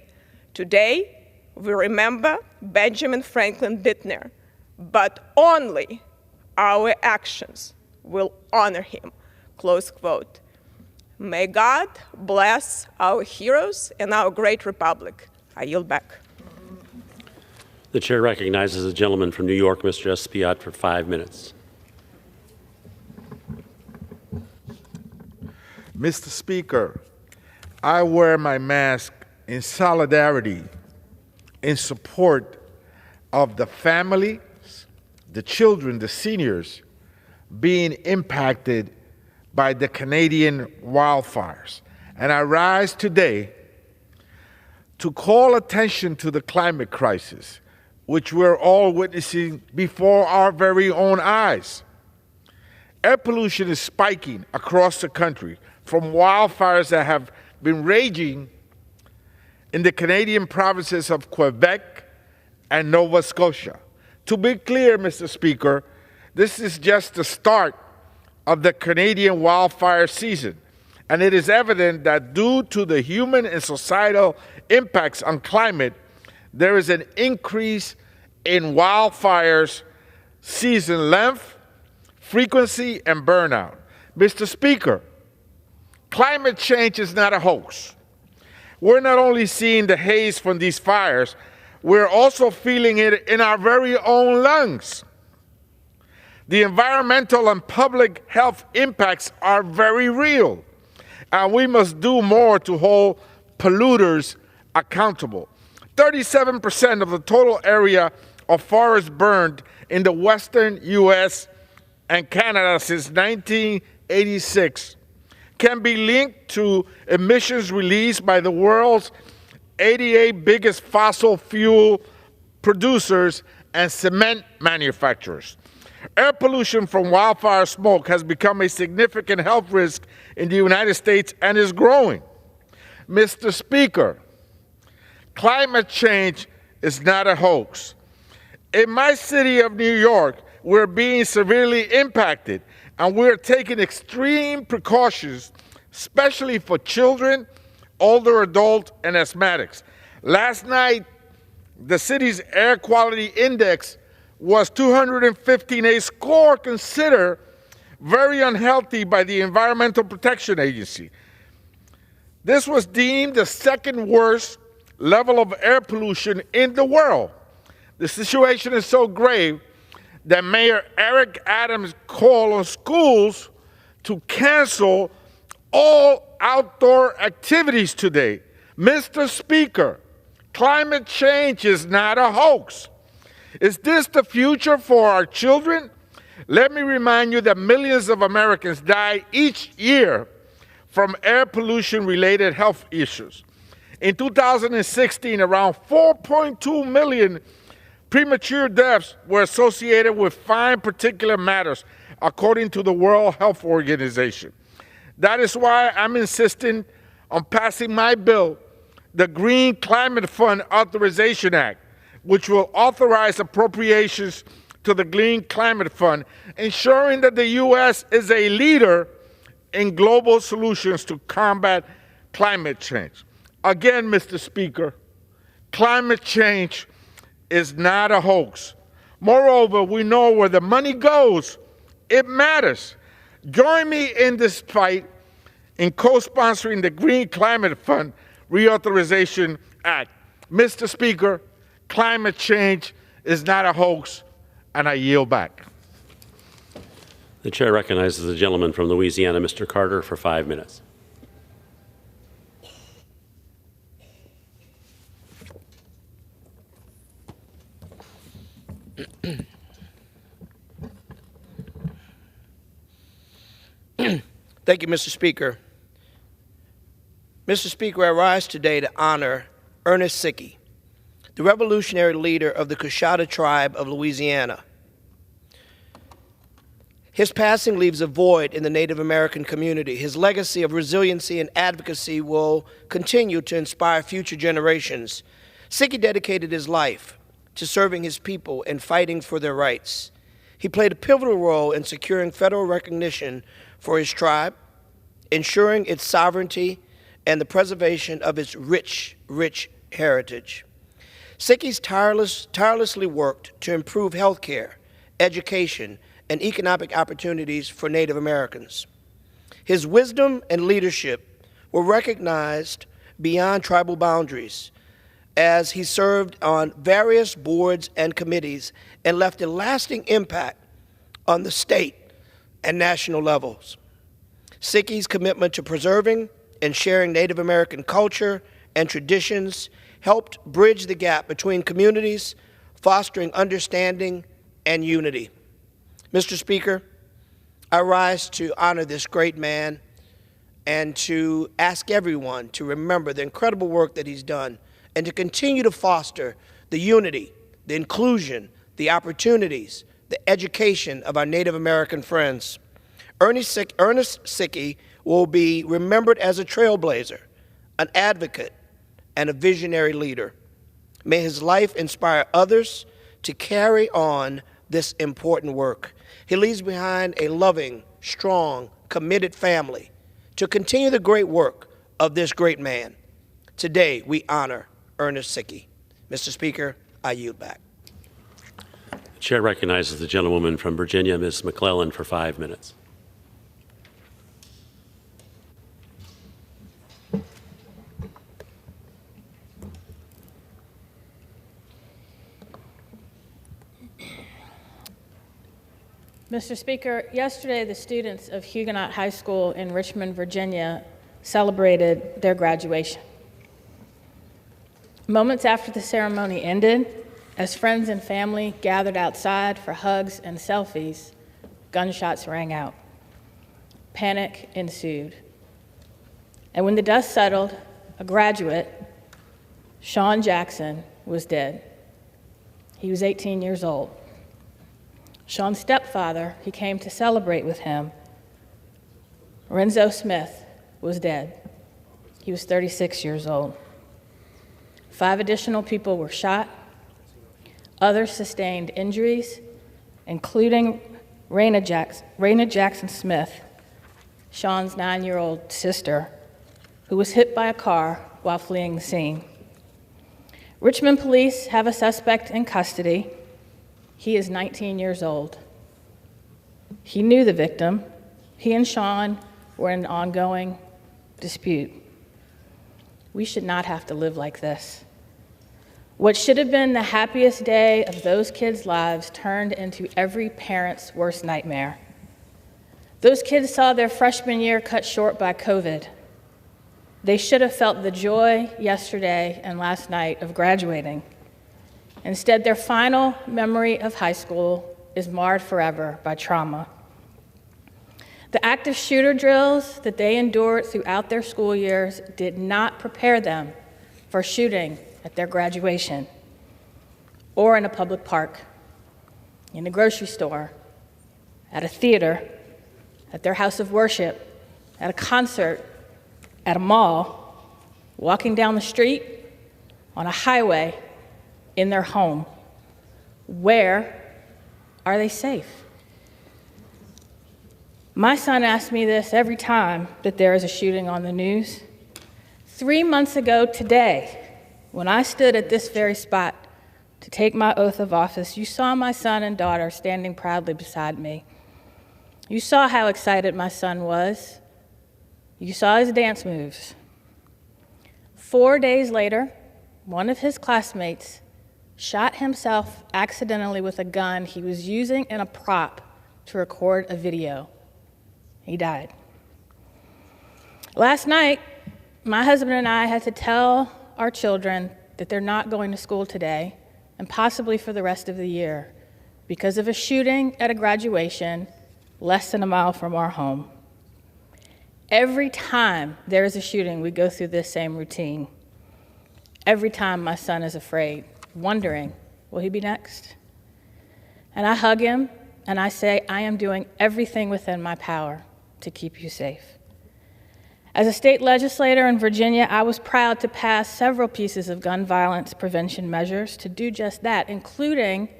Today, we remember Benjamin Franklin Bittner, but only our actions will honor him. Close quote. May God bless our heroes and our great republic. I yield back. The chair recognizes the gentleman from New York, Mr. Espaillat, for 5 minutes. Mr. Speaker, I wear my mask in solidarity, in support of the families, the children, the seniors being impacted by the Canadian wildfires. And I rise today to call attention to the climate crisis, which we're all witnessing before our very own eyes. Air pollution is spiking across the country from wildfires that have been raging in the Canadian provinces of Quebec and Nova Scotia. To be clear, Mr. Speaker, this is just the start of the Canadian wildfire season, and it is evident that due to the human and societal impacts on climate, there is an increase in wildfires season length, frequency, and burnout. Mr. Speaker, climate change is not a hoax. We're not only seeing the haze from these fires, we're also feeling it in our very own lungs. The environmental and public health impacts are very real, and we must do more to hold polluters accountable. 37% of the total area of forest burned in the western U.S. and Canada since 1986 can be linked to emissions released by the world's 88 biggest fossil fuel producers and cement manufacturers. Air pollution from wildfire smoke has become a significant health risk in the United States and is growing. Mr. Speaker, climate change is not a hoax. In my city of New York, we're being severely impacted, and we're taking extreme precautions, especially for children, older adults, and asthmatics. Last night, the city's air quality index was 215, a score considered very unhealthy by the Environmental Protection Agency. This was deemed the second worst level of air pollution in the world. The situation is so grave that Mayor Eric Adams called on schools to cancel all outdoor activities today. Mr. Speaker, climate change is not a hoax. Is this the future for our children? Let me remind you that millions of Americans die each year from air pollution-related health issues. In 2016, around 4.2 million premature deaths were associated with fine particulate matters, according to the World Health Organization. That is why I'm insisting on passing my bill, the Green Climate Fund Authorization Act, which will authorize appropriations to the Green Climate Fund, ensuring that the U.S. is a leader in global solutions to combat climate change. Again, Mr. Speaker, climate change is not a hoax. Moreover, we know where the money goes, it matters. Join me in this fight in co-sponsoring the Green Climate Fund Reauthorization Act. Mr. Speaker, climate change is not a hoax, and I yield back. The chair recognizes the gentleman from Louisiana, Mr. Carter, for 5 minutes. Thank you, Mr. Speaker. Mr. Speaker, I rise today to honor Ernest Sickey, the revolutionary leader of the Coushatta tribe of Louisiana. His passing leaves a void in the Native American community. His legacy of resiliency and advocacy will continue to inspire future generations. Sickey dedicated his life to serving his people and fighting for their rights. He played a pivotal role in securing federal recognition for his tribe, ensuring its sovereignty and the preservation of its rich, rich heritage. Sickey tirelessly worked to improve health care, education, and economic opportunities for Native Americans. His wisdom and leadership were recognized beyond tribal boundaries as he served on various boards and committees and left a lasting impact on the state and national levels. Sickey's commitment to preserving and sharing Native American culture and traditions helped bridge the gap between communities, fostering understanding and unity. Mr. Speaker, I rise to honor this great man and to ask everyone to remember the incredible work that he's done and to continue to foster the unity, the inclusion, the opportunities, the education of our Native American friends. Ernest Sickey will be remembered as a trailblazer, an advocate, and a visionary leader. May his life inspire others to carry on this important work. He leaves behind a loving, strong, committed family to continue the great work of this great man. Today, we honor Ernest Sickey. Mr. Speaker, I yield back. The chair recognizes the gentlewoman from Virginia, Ms. McClellan, for 5 minutes. Mr. Speaker, yesterday the students of Huguenot High School in Richmond, Virginia celebrated their graduation. Moments after the ceremony ended, as friends and family gathered outside for hugs and selfies, gunshots rang out. Panic ensued. And when the dust settled, a graduate, Sean Jackson, was dead. He was 18 years old. Sean's stepfather, he came to celebrate with him, Renzo Smith, was dead. He was 36 years old. 5 additional people were shot. Others sustained injuries, including Raina Jackson Smith, Sean's 9-year-old sister, who was hit by a car while fleeing the scene. Richmond police have a suspect in custody. He is 19 years old. He knew the victim. He and Sean were in an ongoing dispute. We should not have to live like this. What should have been the happiest day of those kids' lives turned into every parent's worst nightmare. Those kids saw their freshman year cut short by COVID. They should have felt the joy yesterday and last night of graduating. Instead, their final memory of high school is marred forever by trauma. The active shooter drills that they endured throughout their school years did not prepare them for shooting at their graduation, or in a public park, in a grocery store, at a theater, at their house of worship, at a concert, at a mall, walking down the street, on a highway, in their home. Where are they safe? My son asks me this every time that there is a shooting on the news. 3 months ago today, when I stood at this very spot to take my oath of office, you saw my son and daughter standing proudly beside me. You saw how excited my son was. You saw his dance moves. 4 days later, one of his classmates shot himself accidentally with a gun he was using in a prop to record a video. He died. Last night, my husband and I had to tell our children that they're not going to school today and possibly for the rest of the year because of a shooting at a graduation less than a mile from our home. Every time there is a shooting, we go through this same routine. Every time my son is afraid, wondering, will he be next? And I hug him and I say, I am doing everything within my power to keep you safe. As a state legislator in Virginia, I was proud to pass several pieces of gun violence prevention measures to do just that, including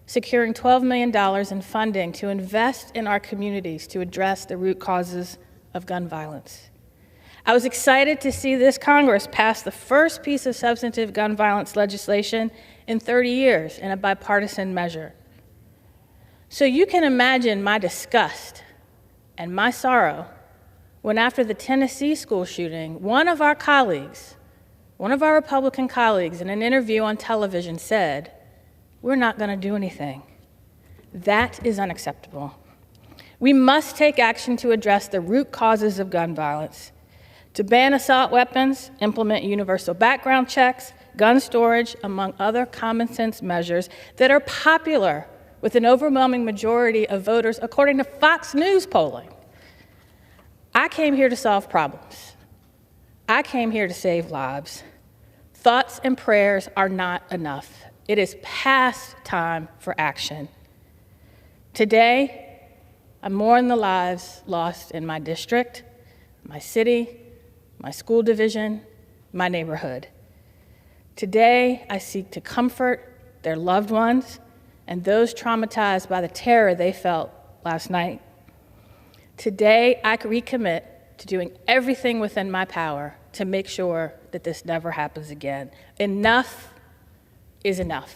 securing $12 million in funding to invest in our communities to address the root causes of gun violence. I was excited to see this Congress pass the first piece of substantive gun violence legislation in 30 years in a bipartisan measure. So you can imagine my disgust and my sorrow when after the Tennessee school shooting, one of our Republican colleagues in an interview on television said, we're not going to do anything. That is unacceptable. We must take action to address the root causes of gun violence, to ban assault weapons, implement universal background checks, gun storage, among other common sense measures that are popular with an overwhelming majority of voters, according to Fox News polling. I came here to solve problems. I came here to save lives. Thoughts and prayers are not enough. It is past time for action. Today, I mourn the lives lost in my district, my city, my school division, my neighborhood. Today, I seek to comfort their loved ones and those traumatized by the terror they felt last night. Today, I recommit to doing everything within my power to make sure that this never happens again. Enough is enough.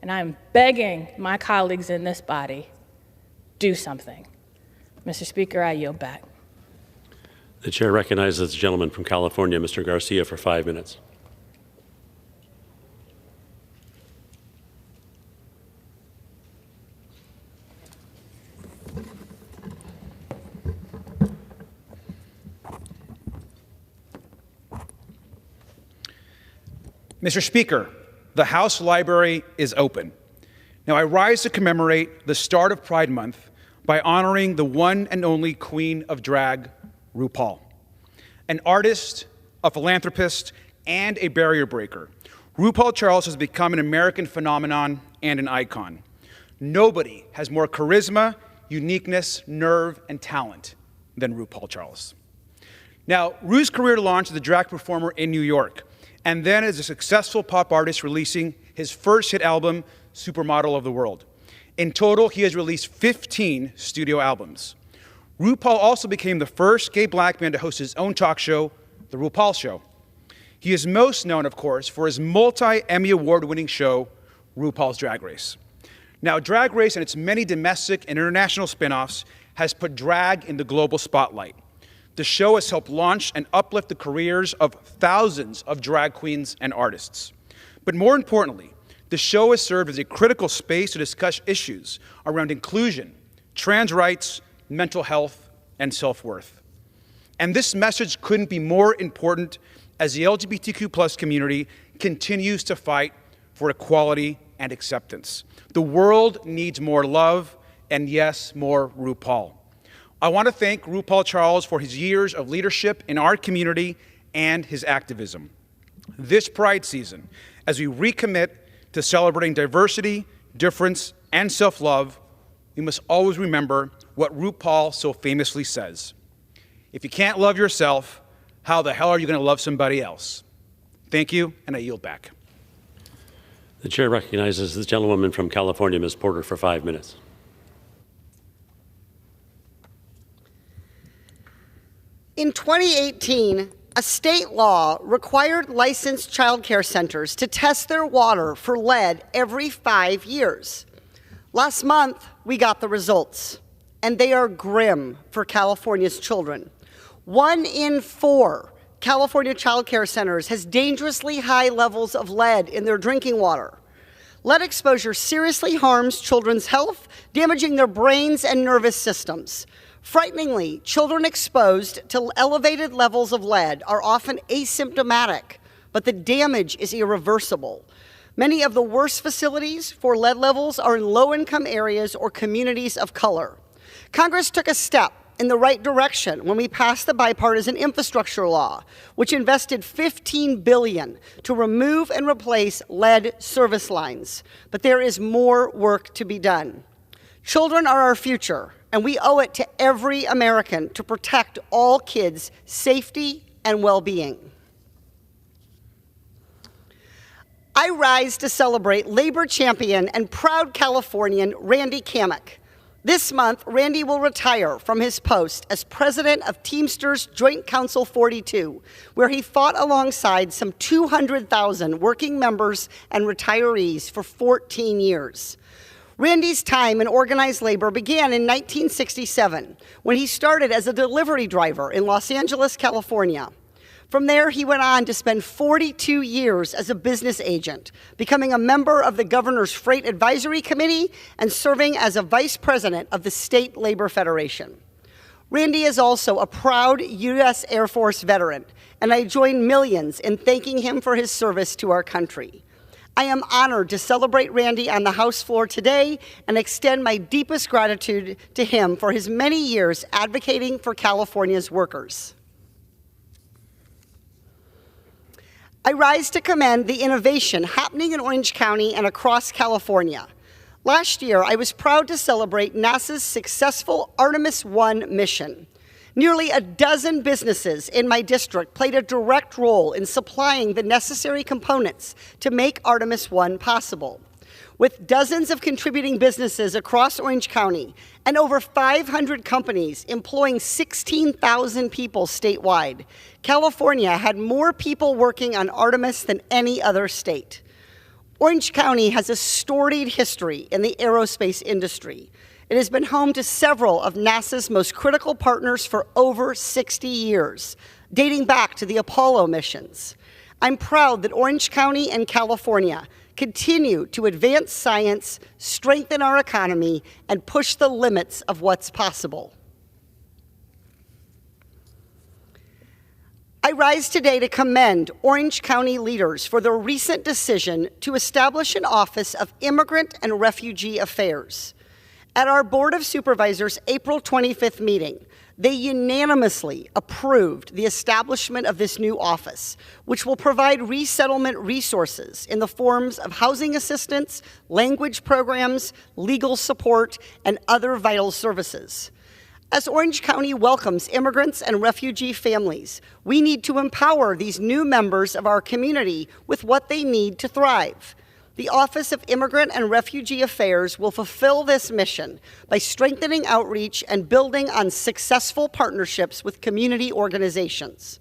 And I'm begging my colleagues in this body, do something. Mr. Speaker, I yield back. The chair recognizes the gentleman from California, Mr. Garcia, for 5 minutes. Mr. Speaker, the House Library is open. Now I rise to commemorate the start of Pride Month by honoring the one and only Queen of Drag, RuPaul. An artist, a philanthropist, and a barrier breaker, RuPaul Charles has become an American phenomenon and an icon. Nobody has more charisma, uniqueness, nerve, and talent than RuPaul Charles. Now, Ru's career launched as a drag performer in New York, and then as a successful pop artist releasing his first hit album, Supermodel of the World. In total, he has released 15 studio albums. RuPaul also became the first gay black man to host his own talk show, The RuPaul Show. He is most known, of course, for his multi-Emmy Award-winning show, RuPaul's Drag Race. Now, Drag Race and its many domestic and international spin-offs has put drag in the global spotlight. The show has helped launch and uplift the careers of thousands of drag queens and artists. But more importantly, the show has served as a critical space to discuss issues around inclusion, trans rights, mental health, and self-worth. And this message couldn't be more important as the LGBTQ+ community continues to fight for equality and acceptance. The world needs more love and, yes, more RuPaul. I want to thank RuPaul Charles for his years of leadership in our community and his activism. This Pride season, as we recommit to celebrating diversity, difference, and self-love, we must always remember what RuPaul so famously says: if you can't love yourself, how the hell are you going to love somebody else? Thank you, and I yield back. The chair recognizes the gentlewoman from California, Ms. Porter, for 5 minutes. In 2018, a state law required licensed child care centers to test their water for lead every 5 years. Last month, we got the results, and they are grim for California's children. 1 in 4 California child care centers has dangerously high levels of lead in their drinking water. Lead exposure seriously harms children's health, damaging their brains and nervous systems. Frighteningly, children exposed to elevated levels of lead are often asymptomatic, but the damage is irreversible. Many of the worst facilities for lead levels are in low-income areas or communities of color. Congress took a step in the right direction when we passed the bipartisan infrastructure law, which invested $15 billion to remove and replace lead service lines. But there is more work to be done. Children are our future, and we owe it to every American to protect all kids' safety and well-being. I rise to celebrate labor champion and proud Californian Randy Kammack. This month, Randy will retire from his post as president of Teamsters Joint Council 42, where he fought alongside some 200,000 working members and retirees for 14 years. Randy's time in organized labor began in 1967, when he started as a delivery driver in Los Angeles, California. From there, he went on to spend 42 years as a business agent, becoming a member of the Governor's Freight Advisory Committee and serving as a vice president of the State Labor Federation. Randy is also a proud U.S. Air Force veteran, and I join millions in thanking him for his service to our country. I am honored to celebrate Randy on the House floor today and extend my deepest gratitude to him for his many years advocating for California's workers. I rise to commend the innovation happening in Orange County and across California. Last year, I was proud to celebrate NASA's successful Artemis I mission. Nearly a dozen businesses in my district played a direct role in supplying the necessary components to make Artemis I possible. With dozens of contributing businesses across Orange County and over 500 companies employing 16,000 people statewide, California had more people working on Artemis than any other state. Orange County has a storied history in the aerospace industry. It has been home to several of NASA's most critical partners for over 60 years, dating back to the Apollo missions. I'm proud that Orange County and California continue to advance science, strengthen our economy, and push the limits of what's possible. I rise today to commend Orange County leaders for their recent decision to establish an Office of Immigrant and Refugee Affairs. At our Board of Supervisors' April 25th meeting, they unanimously approved the establishment of this new office, which will provide resettlement resources in the forms of housing assistance, language programs, legal support, and other vital services. As Orange County welcomes immigrants and refugee families, we need to empower these new members of our community with what they need to thrive. The Office of Immigrant and Refugee Affairs will fulfill this mission by strengthening outreach and building on successful partnerships with community organizations.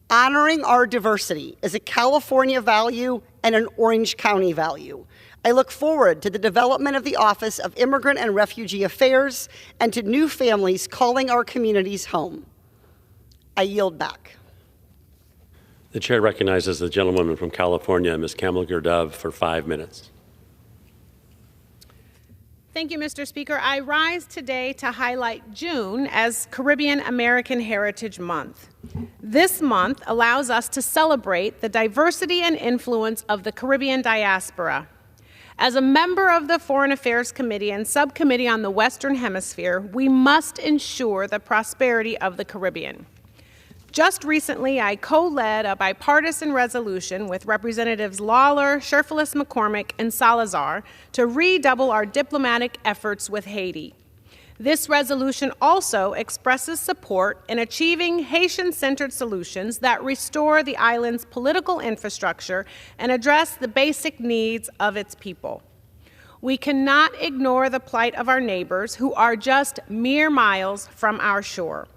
Honoring our diversity is a California value and an Orange County value. I look forward to the development of the Office of Immigrant and Refugee Affairs and to new families calling our communities home. I yield back. The chair recognizes the gentlewoman from California, Ms. Kamler-Dove, for 5 minutes. Thank you, Mr. Speaker. I rise today to highlight June as Caribbean American Heritage Month. This month allows us to celebrate the diversity and influence of the Caribbean diaspora. As a member of the Foreign Affairs Committee and Subcommittee on the Western Hemisphere, we must ensure the prosperity of the Caribbean. Just recently, I co-led a bipartisan resolution with Representatives Lawler, Sherfulis McCormick, and Salazar to redouble our diplomatic efforts with Haiti. This resolution also expresses support in achieving Haitian-centered solutions that restore the island's political infrastructure and address the basic needs of its people. We cannot ignore the plight of our neighbors who are just mere miles from our shore.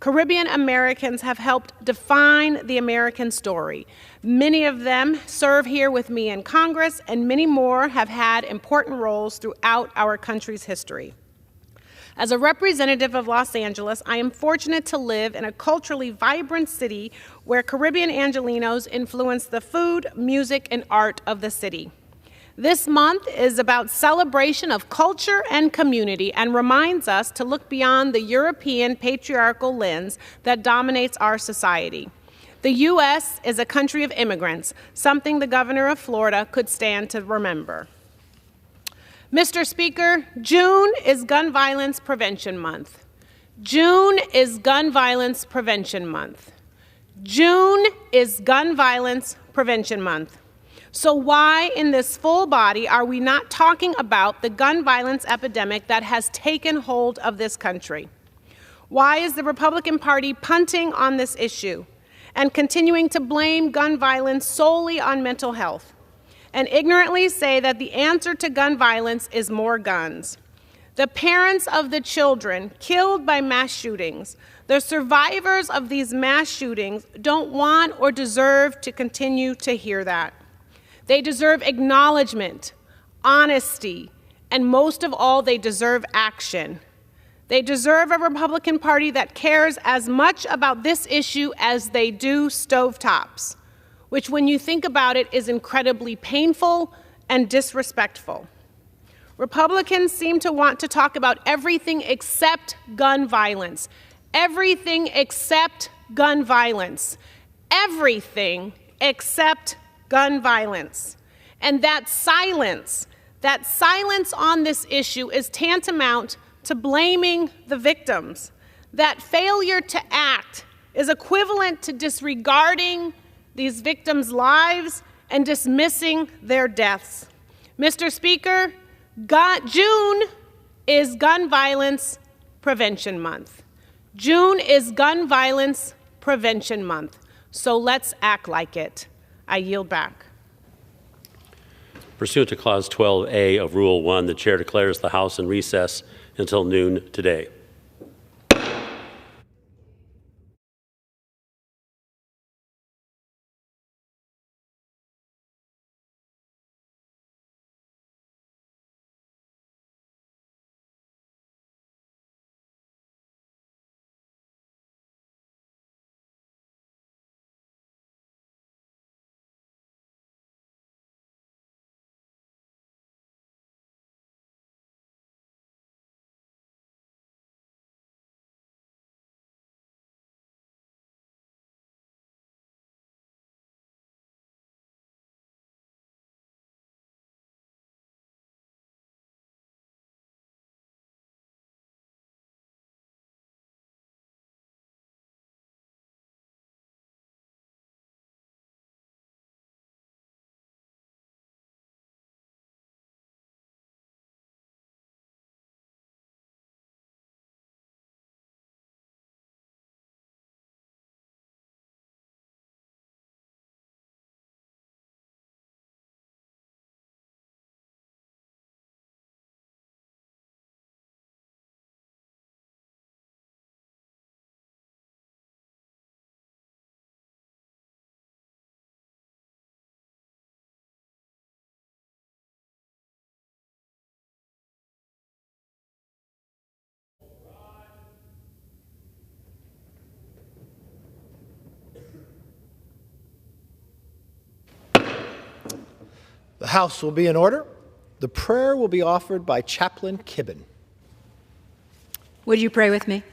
Caribbean Americans have helped define the American story. Many of them serve here with me in Congress, and many more have had important roles throughout our country's history. As a representative of Los Angeles, I am fortunate to live in a culturally vibrant city where Caribbean Angelenos influence the food, music, and art of the city. This month is about celebration of culture and community and reminds us to look beyond the European patriarchal lens that dominates our society. The U.S. is a country of immigrants, something the governor of Florida could stand to remember. Mr. Speaker, June is Gun Violence Prevention Month. June is Gun Violence Prevention Month. June is Gun Violence Prevention Month. So why in this full body are we not talking about the gun violence epidemic that has taken hold of this country? Why is the Republican Party punting on this issue and continuing to blame gun violence solely on mental health and ignorantly say that the answer to gun violence is more guns? The parents of the children killed by mass shootings, the survivors of these mass shootings, don't want or deserve to continue to hear that. They deserve acknowledgement, honesty, and most of all, they deserve action. They deserve a Republican Party that cares as much about this issue as they do stovetops, which when you think about it is incredibly painful and disrespectful. Republicans seem to want to talk about everything except gun violence. Everything except gun violence. Everything except gun violence. And that silence on this issue is tantamount to blaming the victims. That failure to act is equivalent to disregarding these victims' lives and dismissing their deaths. Mr. Speaker, June is Gun Violence Prevention Month. June is Gun Violence Prevention Month. So let's act like it. I yield back. Pursuant to Clause 12A of Rule 1, the chair declares the House in recess until noon today. The House will be in order. The prayer will be offered by Chaplain Kibben. Would you pray with me?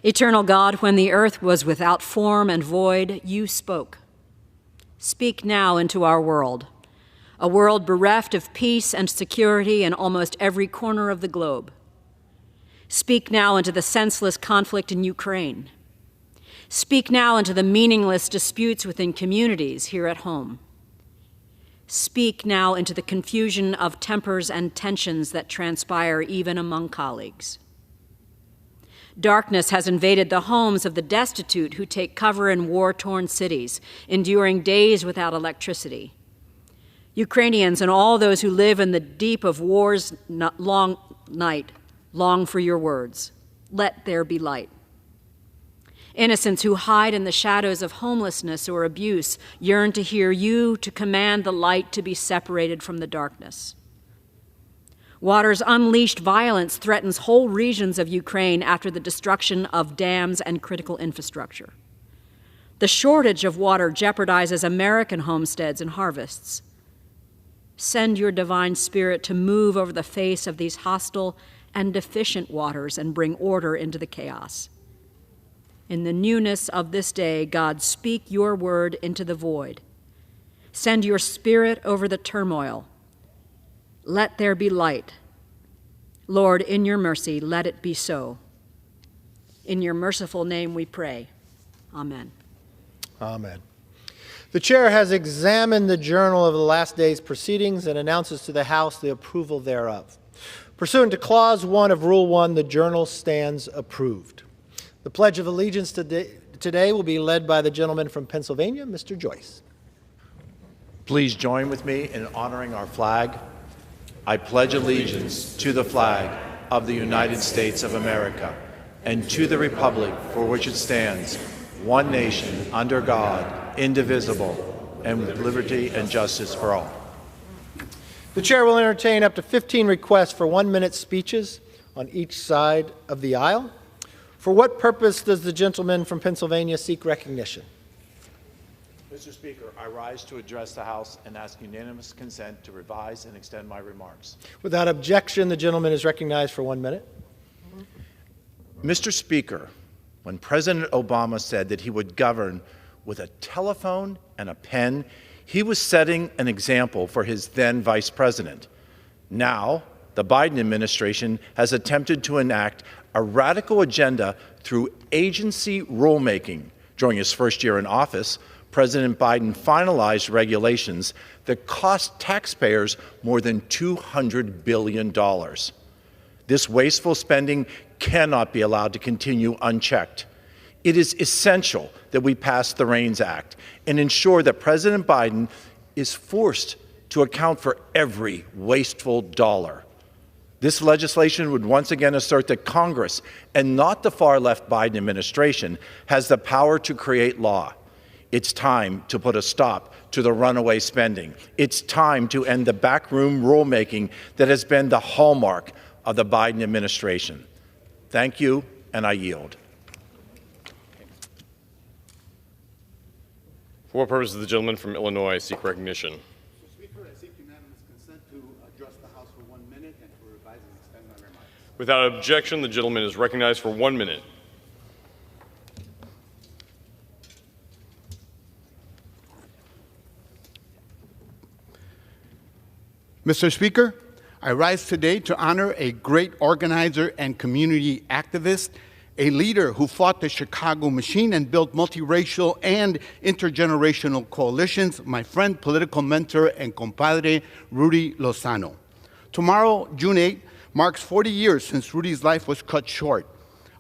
Eternal God, when the earth was without form and void, you spoke. Speak now into our world, a world bereft of peace and security in almost every corner of the globe. Speak now into the senseless conflict in Ukraine. Speak now into the meaningless disputes within communities here at home. Speak now into the confusion of tempers and tensions that transpire even among colleagues. Darkness has invaded the homes of the destitute who take cover in war-torn cities, enduring days without electricity. Ukrainians and all those who live in the deep of war's long night long for your words. Let there be light. Innocents who hide in the shadows of homelessness or abuse yearn to hear you to command the light to be separated from the darkness. Water's unleashed violence threatens whole regions of Ukraine after the destruction of dams and critical infrastructure. The shortage of water jeopardizes American homesteads and harvests. Send your divine spirit to move over the face of these hostile and deficient waters and bring order into the chaos. In the newness of this day, God, speak your word into the void. Send your spirit over the turmoil. Let there be light. Lord, in your mercy, let it be so. In your merciful name we pray. Amen. Amen. The chair has examined the journal of the last day's proceedings and announces to the House the approval thereof. Pursuant to Clause 1 of Rule 1, the journal stands approved. The Pledge of Allegiance today will be led by the gentleman from Pennsylvania, Mr. Joyce. Please join with me in honoring our flag. I pledge allegiance to the flag of the United States of America and to the republic for which it stands, one nation, under God, indivisible, and with liberty and justice for all. The chair will entertain up to 15 requests for 1-minute speeches on each side of the aisle. For what purpose does the gentleman from Pennsylvania seek recognition? Mr. Speaker, I rise to address the House and ask unanimous consent to revise and extend my remarks. Without objection, the gentleman is recognized for 1 minute. Mr. Speaker, when President Obama said that he would govern with a telephone and a pen, he was setting an example for his then vice president. Now, the Biden administration has attempted to enact a radical agenda through agency rulemaking. During his first year in office, President Biden finalized regulations that cost taxpayers more than $200 billion. This wasteful spending cannot be allowed to continue unchecked. It is essential that we pass the REINS Act and ensure that President Biden is forced to account for every wasteful dollar. This legislation would once again assert that Congress, and not the far-left Biden administration, has the power to create law. It's time to put a stop to the runaway spending. It's time to end the backroom rulemaking that has been the hallmark of the Biden administration. Thank you, and I yield. For what purpose does the gentleman from Illinois seek recognition? Mr. Speaker, I seek unanimous consent to address the House for 1 minute and to revise and extend my remarks. Without objection, the gentleman is recognized for 1 minute. Mr. Speaker, I rise today to honor a great organizer and community activist, a leader who fought the Chicago machine and built multiracial and intergenerational coalitions, my friend, political mentor, and compadre, Rudy Lozano. Tomorrow, June 8, marks 40 years since Rudy's life was cut short.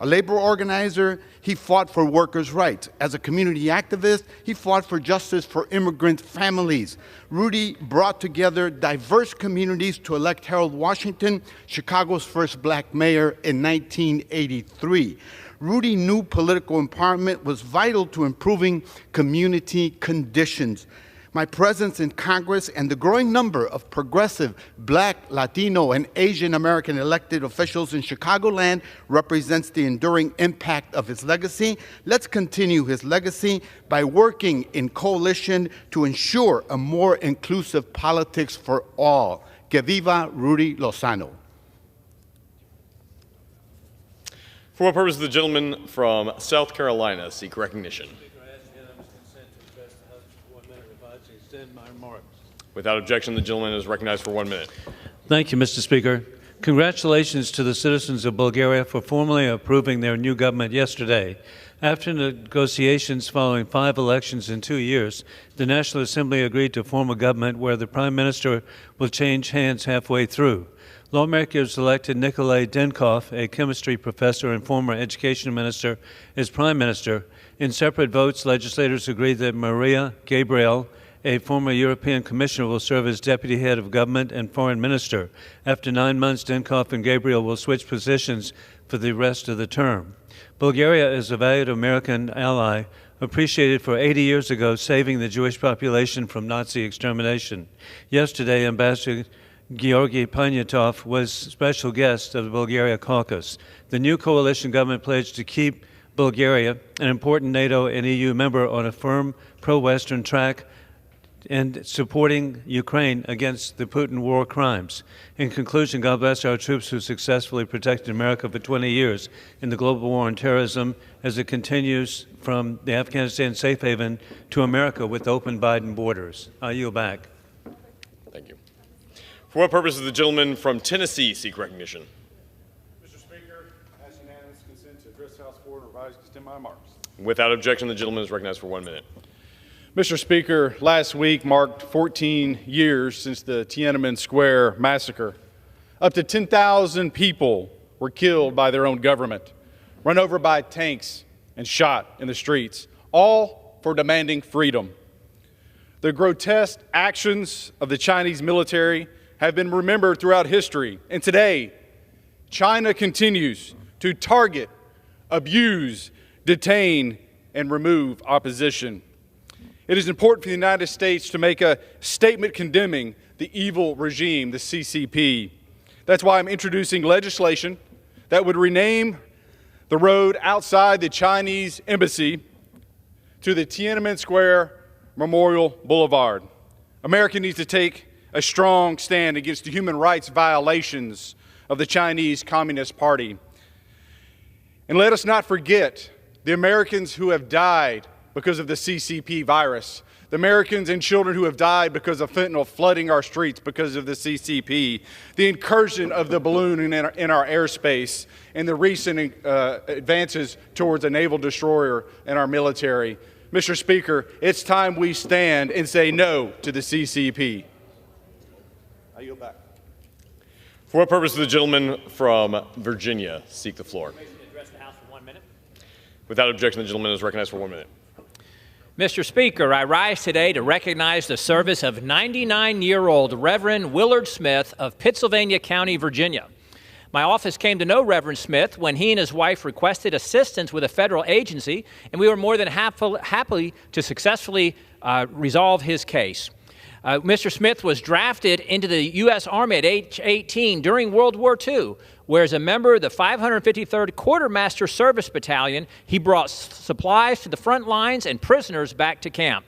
A labor organizer, he fought for workers' rights. As a community activist, he fought for justice for immigrant families. Rudy brought together diverse communities to elect Harold Washington, Chicago's first black mayor, in 1983. Rudy knew political empowerment was vital to improving community conditions. My presence in Congress and the growing number of progressive Black, Latino, and Asian American elected officials in Chicagoland represents the enduring impact of his legacy. Let's continue his legacy by working in coalition to ensure a more inclusive politics for all. Que viva Rudy Lozano. For what purpose does the gentleman from South Carolina seek recognition? Without objection, the gentleman is recognized for 1 minute. Thank you, Mr. Speaker. Congratulations to the citizens of Bulgaria for formally approving their new government yesterday. After negotiations following 5 elections in 2 years, the National Assembly agreed to form a government where the Prime Minister will change hands halfway through. Lawmakers elected Nikolai Denkov, a chemistry professor and former education minister, as Prime Minister. In separate votes, legislators agreed that Maria Gabriel, a former European commissioner, will serve as deputy head of government and foreign minister. After 9 months, Denkov and Gabriel will switch positions for the rest of the term. Bulgaria is a valued American ally, appreciated for 80 years ago saving the Jewish population from Nazi extermination. Yesterday, Ambassador Georgy Panyatov was special guest of the Bulgaria caucus. The new coalition government pledged to keep Bulgaria, an important NATO and EU member, on a firm pro-Western track and supporting Ukraine against the Putin war crimes. In conclusion, God bless our troops who successfully protected America for 20 years in the global war on terrorism as it continues from the Afghanistan safe haven to America with open Biden borders. I yield back. Thank you. For what purpose does the gentleman from Tennessee seek recognition? Mr. Speaker, I ask unanimous consent to address the House floor and revise and extend my remarks. Without objection, the gentleman is recognized for 1 minute. Mr. Speaker, last week marked 14 years since the Tiananmen Square massacre. Up to 10,000 people were killed by their own government, run over by tanks and shot in the streets, all for demanding freedom. The grotesque actions of the Chinese military have been remembered throughout history, and today, China continues to target, abuse, detain, and remove opposition. It is important for the United States to make a statement condemning the evil regime, the CCP. That's why I'm introducing legislation that would rename the road outside the Chinese embassy to the Tiananmen Square Memorial Boulevard. America needs to take a strong stand against the human rights violations of the Chinese Communist Party. And let us not forget the Americans who have died because of the CCP virus, the Americans and children who have died because of fentanyl flooding our streets because of the CCP, the incursion of the balloon in our airspace, and the recent advances towards a naval destroyer in our military. Mr. Speaker, it's time we stand and say no to the CCP. I yield back. For what purpose does the gentleman from Virginia seek the floor? Address the House for 1 minute. Without objection, the gentleman is recognized for 1 minute. Mr. Speaker, I rise today to recognize the service of 99-year-old Reverend Willard Smith of Pittsylvania County, Virginia. My office came to know Reverend Smith when he and his wife requested assistance with a federal agency, and we were more than happy to successfully resolve his case. Mr. Smith was drafted into the U.S. Army at age 18 during World War II, where as a member of the 553rd Quartermaster Service Battalion, he brought supplies to the front lines and prisoners back to camp.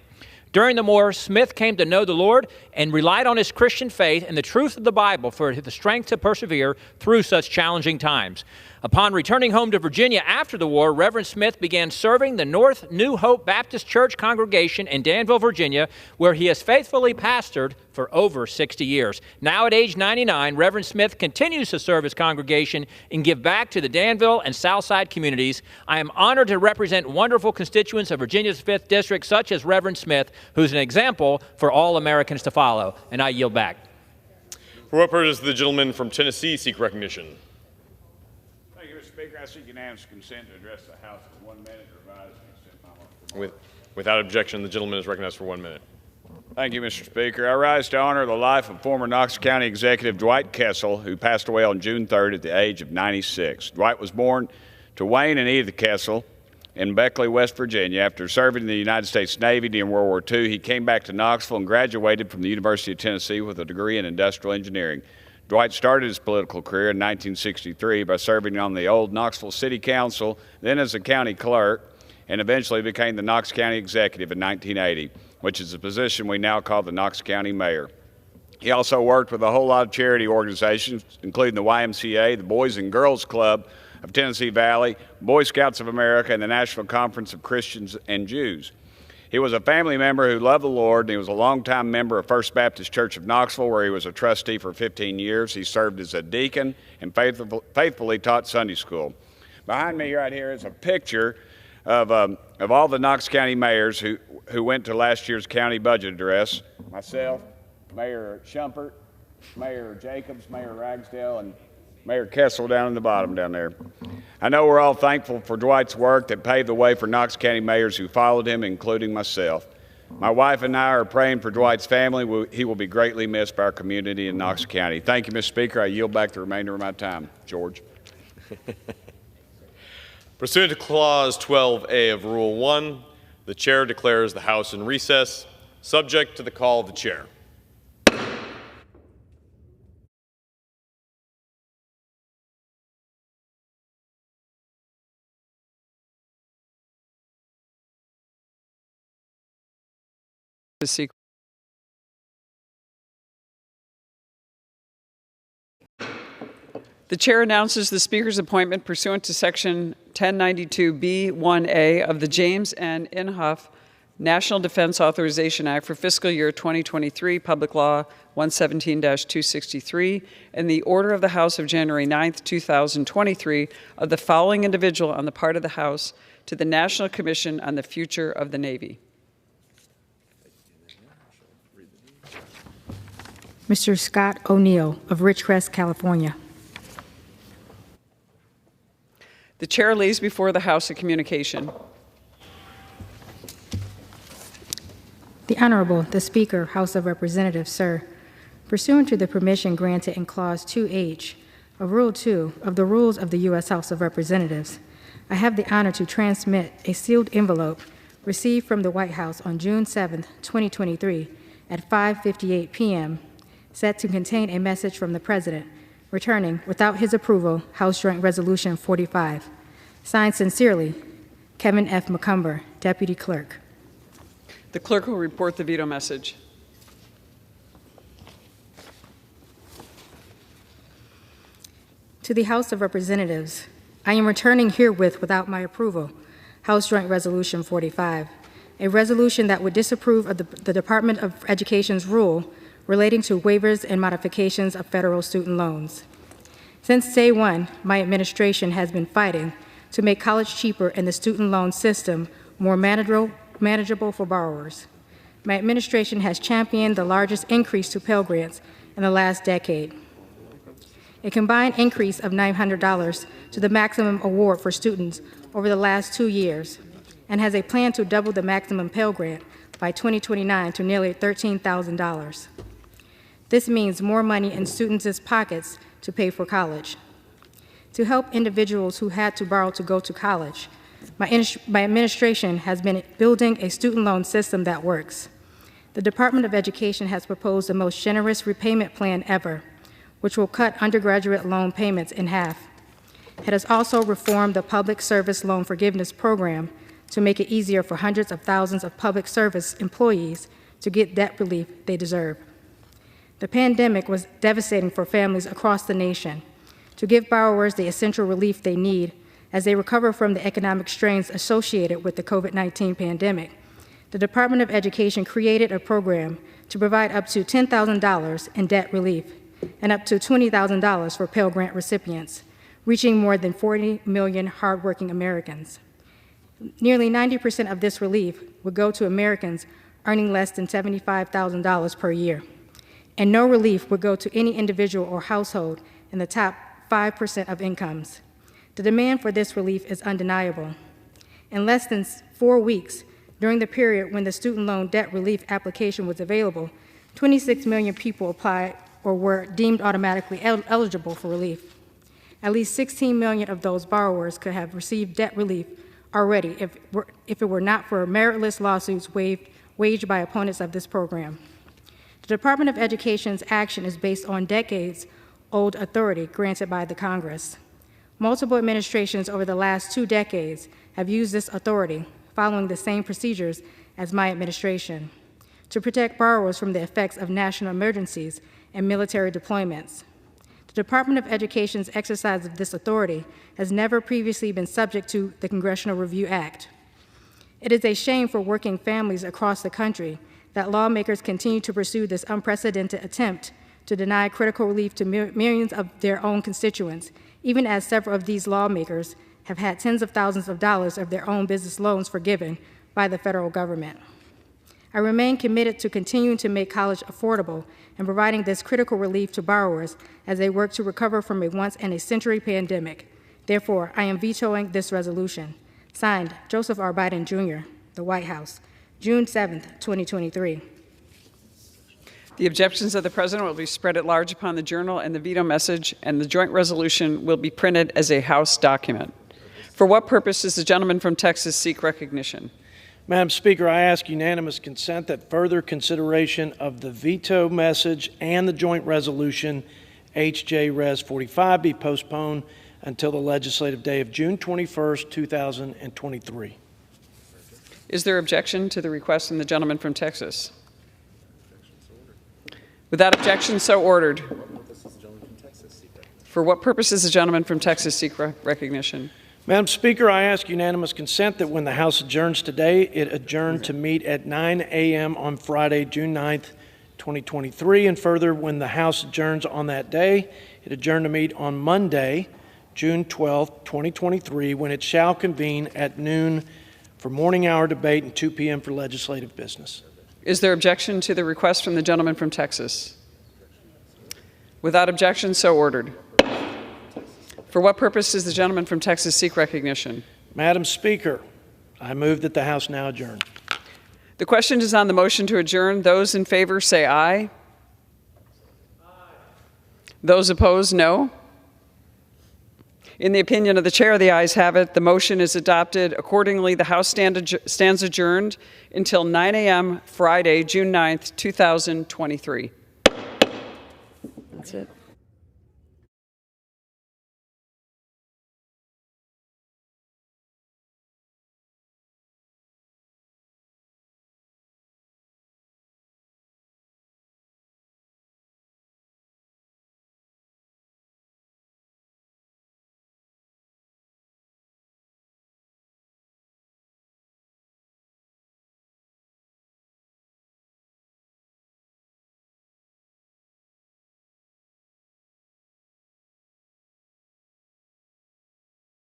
During the war, Smith came to know the Lord and relied on his Christian faith and the truth of the Bible for the strength to persevere through such challenging times. Upon returning home to Virginia after the war, Reverend Smith began serving the North New Hope Baptist Church congregation in Danville, Virginia, where he has faithfully pastored for over 60 years. Now at age 99, Reverend Smith continues to serve his congregation and give back to the Danville and Southside communities. I am honored to represent wonderful constituents of Virginia's 5th District, such as Reverend Smith, who's an example for all Americans to follow. And I yield back. For what purpose does the gentleman from Tennessee seek recognition? Thank you, Mr. Speaker. I seek unanimous consent to address the House for 1 minute to revise and extend my remarks. Without objection, the gentleman is recognized for 1 minute. Thank you, Mr. Speaker. I rise to honor the life of former Knox County Executive Dwight Kessel, who passed away on June 3rd at the age of 96. Dwight was born to Wayne and Edith Kessel in Beckley, West Virginia. After serving in the United States Navy during World War II, he came back to Knoxville and graduated from the University of Tennessee with a degree in industrial engineering. Dwight started his political career in 1963 by serving on the old Knoxville City Council, then as a county clerk, and eventually became the Knox County Executive in 1980, which is a position we now call the Knox County Mayor. He also worked with a whole lot of charity organizations, including the YMCA, the Boys and Girls Club of Tennessee Valley, Boy Scouts of America, and the National Conference of Christians and Jews. He was a family member who loved the Lord, and he was a longtime member of First Baptist Church of Knoxville, where he was a trustee for 15 years. He served as a deacon and faithfully taught Sunday school. Behind me right here is a picture of all the Knox County mayors who went to last year's county budget address. Myself, Mayor Shumpert, Mayor Jacobs, Mayor Ragsdale, and Mayor Kessel down in the bottom down there. I know we're all thankful for Dwight's work that paved the way for Knox County mayors who followed him, including myself. My wife and I are praying for Dwight's family. He will be greatly missed by our community in Knox County. Thank you, Mr. Speaker. I yield back the remainder of my time. George. Pursuant to Clause 12A of Rule 1, the Chair declares the House in recess, subject to the call of the Chair. The Chair announces the Speaker's appointment pursuant to Section 1092B1A of the James N. Inhofe National Defense Authorization Act for fiscal year 2023, Public Law 117-263, and the order of the House of January 9, 2023, of the following individual on the part of the House to the National Commission on the Future of the Navy. Mr. Scott O'Neill of Ridgecrest, California. The Chair lays before the House a communication. The Honorable, the Speaker, House of Representatives, sir. Pursuant to the permission granted in Clause 2H of Rule 2 of the Rules of the U.S. House of Representatives, I have the honor to transmit a sealed envelope received from the White House on June 7, 2023, at 5:58 p.m., set to contain a message from the President, returning, without his approval, House Joint Resolution 45. Signed sincerely, Kevin F. McCumber, Deputy Clerk. The Clerk will report the veto message. To the House of Representatives, I am returning herewith without my approval, House Joint Resolution 45, a resolution that would disapprove of the Department of Education's rule relating to waivers and modifications of federal student loans. Since day one, my administration has been fighting to make college cheaper and the student loan system more manageable for borrowers. My administration has championed the largest increase to Pell Grants in the last decade, a combined increase of $900 to the maximum award for students over the last 2 years, and has a plan to double the maximum Pell Grant by 2029 to nearly $13,000. This means more money in students' pockets to pay for college. To help individuals who had to borrow to go to college, my administration has been building a student loan system that works. The Department of Education has proposed the most generous repayment plan ever, which will cut undergraduate loan payments in half. It has also reformed the Public Service Loan Forgiveness Program to make it easier for hundreds of thousands of public service employees to get debt relief they deserve. The pandemic was devastating for families across the nation. To give borrowers the essential relief they need as they recover from the economic strains associated with the COVID-19 pandemic, the Department of Education created a program to provide up to $10,000 in debt relief and up to $20,000 for Pell Grant recipients, reaching more than 40 million hardworking Americans. Nearly 90% of this relief would go to Americans earning less than $75,000 per year, and no relief would go to any individual or household in the top 5% of incomes. The demand for this relief is undeniable. In less than 4 weeks, during the period when the student loan debt relief application was available, 26 million people applied or were deemed automatically eligible for relief. At least 16 million of those borrowers could have received debt relief already if it were not for meritless lawsuits waged by opponents of this program. The Department of Education's action is based on decades-old authority granted by the Congress. Multiple administrations over the last 2 decades have used this authority, following the same procedures as my administration, to protect borrowers from the effects of national emergencies and military deployments. The Department of Education's exercise of this authority has never previously been subject to the Congressional Review Act. It is a shame for working families across the country that lawmakers continue to pursue this unprecedented attempt to deny critical relief to millions of their own constituents, even as several of these lawmakers have had tens of thousands of dollars of their own business loans forgiven by the federal government. I remain committed to continuing to make college affordable and providing this critical relief to borrowers as they work to recover from a once-in-a-century pandemic. Therefore, I am vetoing this resolution. Signed, Joseph R. Biden, Jr., the White House, June 7, 2023. The objections of the President will be spread at large upon the journal and the veto message, and the joint resolution will be printed as a House document. For what purpose does the gentleman from Texas seek recognition? Madam Speaker, I ask unanimous consent that further consideration of the veto message and the joint resolution H.J. Res. 45 be postponed until the legislative day of June 21st, 2023. Is there objection to the request from the gentleman from Texas? Without objection, so ordered. For what purpose does the gentleman from Texas seek recognition? Madam Speaker, I ask unanimous consent that when the House adjourns today, it adjourn to meet at 9 a.m. on Friday, June 9th, 2023, and further, when the House adjourns on that day, it adjourn to meet on Monday, June 12th, 2023, when it shall convene at noon for morning hour debate and 2 p.m. for legislative business. Is there objection to the request from the gentleman from Texas? Without objection, so ordered. For what purpose does the gentleman from Texas seek recognition? Madam Speaker, I move that the House now adjourn. The question is on the motion to adjourn. Those in favor say aye. Aye. Those opposed, no. In the opinion of the chair, the ayes have it. The motion is adopted. Accordingly, the House stands adjourned until 9 a.m. Friday, June 9th, 2023. That's it.